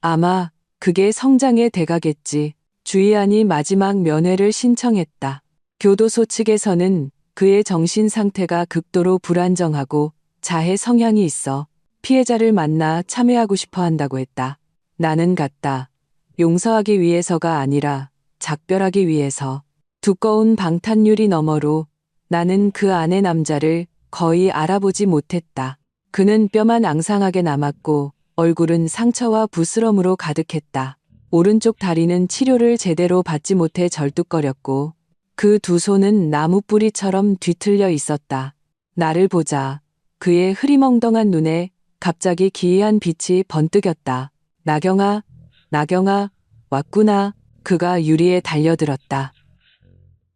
아마 그게 성장의 대가겠지. 주의안이 마지막 면회를 신청했다. 교도소 측에서는 그의 정신 상태가 극도로 불안정하고 자해 성향이 있어 피해자를 만나 참여하고 싶어 한다고 했다. 나는 갔다. 용서하기 위해서가 아니라 작별하기 위해서. 두꺼운 방탄유리 너머로 나는 그 안의 남자를 거의 알아보지 못했다. 그는 뼈만 앙상하게 남았고 얼굴은 상처와 부스럼으로 가득했다. 오른쪽 다리는 치료를 제대로 받지 못해 절뚝거렸고 그 두 손은 나무 뿌리처럼 뒤틀려 있었다. 나를 보자 그의 흐리멍덩한 눈에 갑자기 기이한 빛이 번뜩였다. 나경아, 나경아, 왔구나. 그가 유리에 달려들었다.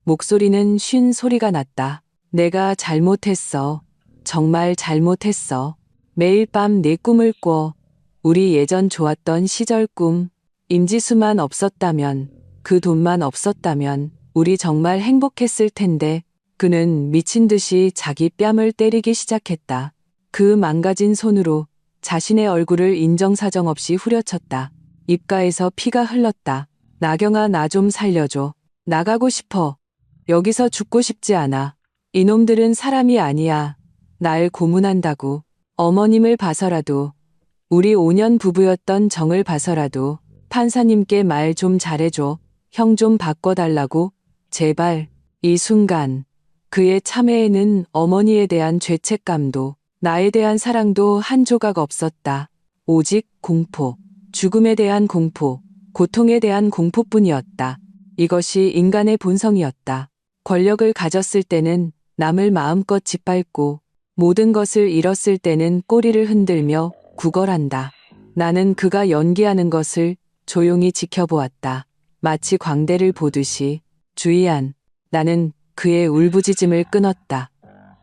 목소리는 쉰 소리가 났다. 내가 잘못했어. 정말 잘못했어. 매일 밤 내 꿈을 꿔. 우리 예전 좋았던 시절 꿈. 임지수만 없었다면, 그 돈만 없었다면 우리 정말 행복했을 텐데. 그는 미친 듯이 자기 뺨을 때리기 시작했다. 그 망가진 손으로 자신의 얼굴을 인정사정 없이 후려쳤다. 입가에서 피가 흘렀다. 나경아, 나 좀 살려줘. 나가고 싶어. 여기서 죽고 싶지 않아. 이놈들은 사람이 아니야. 날 고문한다고. 어머님을 봐서라도, 우리 5년 부부였던 정을 봐서라도 판사님께 말 좀 잘해줘. 형 좀 바꿔달라고. 제발. 이 순간 그의 참회에는 어머니에 대한 죄책감도 나에 대한 사랑도 한 조각 없었다. 오직 공포, 죽음에 대한 공포, 고통에 대한 공포뿐이었다. 이것이 인간의 본성이었다. 권력을 가졌을 때는 남을 마음껏 짓밟고 모든 것을 잃었을 때는 꼬리를 흔들며 구걸한다. 나는 그가 연기하는 것을 조용히 지켜보았다. 마치 광대를 보듯이. 주의한. 나는 그의 울부짖음을 끊었다.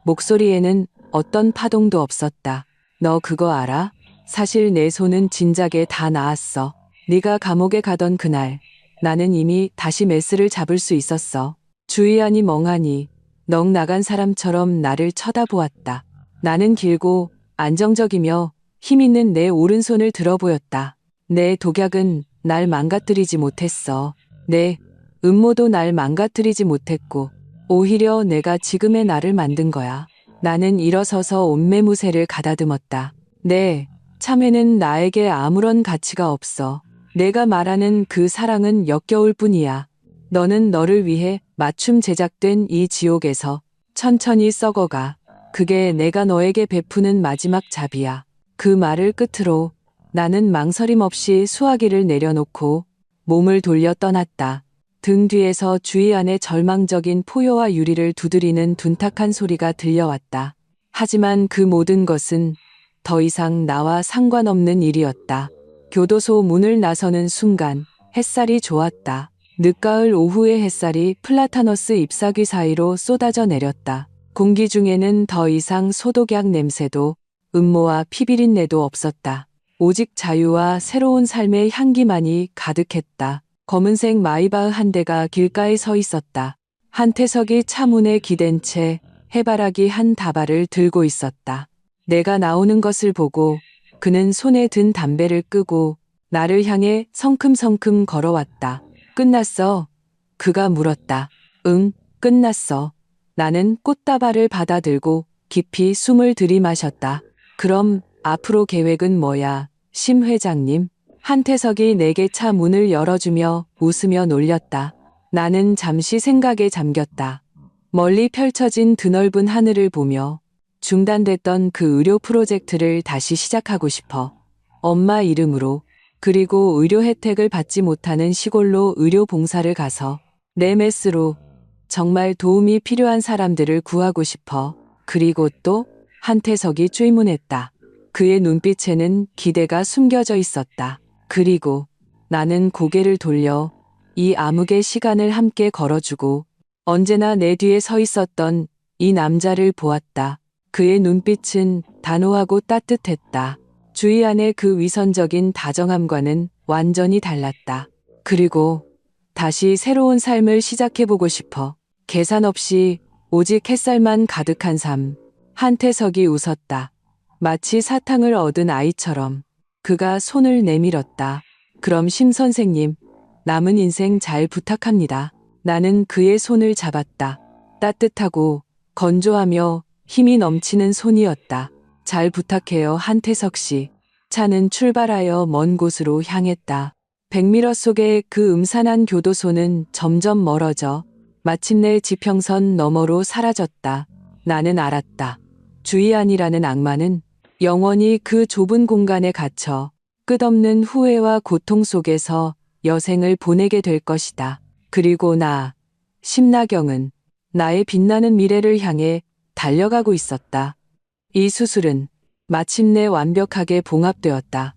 목소리에는 어떤 파동도 없었다. 너 그거 알아? 사실 내 손은 진작에 다 나았어. 네가 감옥에 가던 그날 나는 이미 다시 메스를 잡을 수 있었어. 주의한이 멍하니 넋 나간 사람처럼 나를 쳐다보았다. 나는 길고 안정적이며 힘있는 내 오른손을 들어 보였다. 내 독약은 날 망가뜨리지 못했어. 내 음모도 날 망가뜨리지 못했고 오히려 내가 지금의 나를 만든 거야. 나는 일어서서 옷매무새를 가다듬었다. 네, 참회는 나에게 아무런 가치가 없어. 내가 말하는 그 사랑은 역겨울 뿐이야. 너는 너를 위해 맞춤 제작된 이 지옥에서 천천히 썩어가. 그게 내가 너에게 베푸는 마지막 잡이야. 그 말을 끝으로 나는 망설임 없이 수화기를 내려놓고 몸을 돌려 떠났다. 등 뒤에서 주의안의 절망적인 포효와 유리를 두드리는 둔탁한 소리가 들려왔다. 하지만 그 모든 것은 더 이상 나와 상관없는 일이었다. 교도소 문을 나서는 순간 햇살이 좋았다. 늦가을 오후의 햇살이 플라타너스 잎사귀 사이로 쏟아져 내렸다. 공기 중에는 더 이상 소독약 냄새도 음모와 피비린내도 없었다. 오직 자유와 새로운 삶의 향기만이 가득했다. 검은색 마이바흐 한 대가 길가에 서 있었다. 한태석이 차 문에 기댄 채 해바라기 한 다발을 들고 있었다. 내가 나오는 것을 보고 그는 손에 든 담배를 끄고 나를 향해 성큼성큼 걸어왔다. 끝났어? 그가 물었다. 응, 끝났어. 나는 꽃다발을 받아들고 깊이 숨을 들이마셨다. 그럼 앞으로 계획은 뭐야, 심 회장님? 한태석이 내게 차 문을 열어주며 웃으며 놀렸다. 나는 잠시 생각에 잠겼다. 멀리 펼쳐진 드넓은 하늘을 보며 중단됐던 그 의료 프로젝트를 다시 시작하고 싶어. 엄마 이름으로, 그리고 의료 혜택을 받지 못하는 시골로 의료 봉사를 가서 내 메스로 정말 도움이 필요한 사람들을 구하고 싶어. 그리고 또 한태석이追문했다. 그의 눈빛에는 기대가 숨겨져 있었다. 그리고 나는 고개를 돌려 이 암흑의 시간을 함께 걸어주고 언제나 내 뒤에 서 있었던 이 남자를 보았다. 그의 눈빛은 단호하고 따뜻했다. 주의 안의 그 위선적인 다정함과는 완전히 달랐다. 그리고 다시 새로운 삶을 시작해보고 싶어. 계산 없이 오직 햇살만 가득한 삶. 한태석이 웃었다. 마치 사탕을 얻은 아이처럼. 그가 손을 내밀었다. 그럼 심 선생님, 남은 인생 잘 부탁합니다. 나는 그의 손을 잡았다. 따뜻하고 건조하며 힘이 넘치는 손이었다. 잘 부탁해요, 한태석 씨. 차는 출발하여 먼 곳으로 향했다. 백미러 속의 그 음산한 교도소는 점점 멀어져 마침내 지평선 너머로 사라졌다. 나는 알았다. 주의안이라는 악마는 영원히 그 좁은 공간에 갇혀 끝없는 후회와 고통 속에서 여생을 보내게 될 것이다. 그리고 나, 심나경은 나의 빛나는 미래를 향해 달려가고 있었다. 이 수술은 마침내 완벽하게 봉합되었다.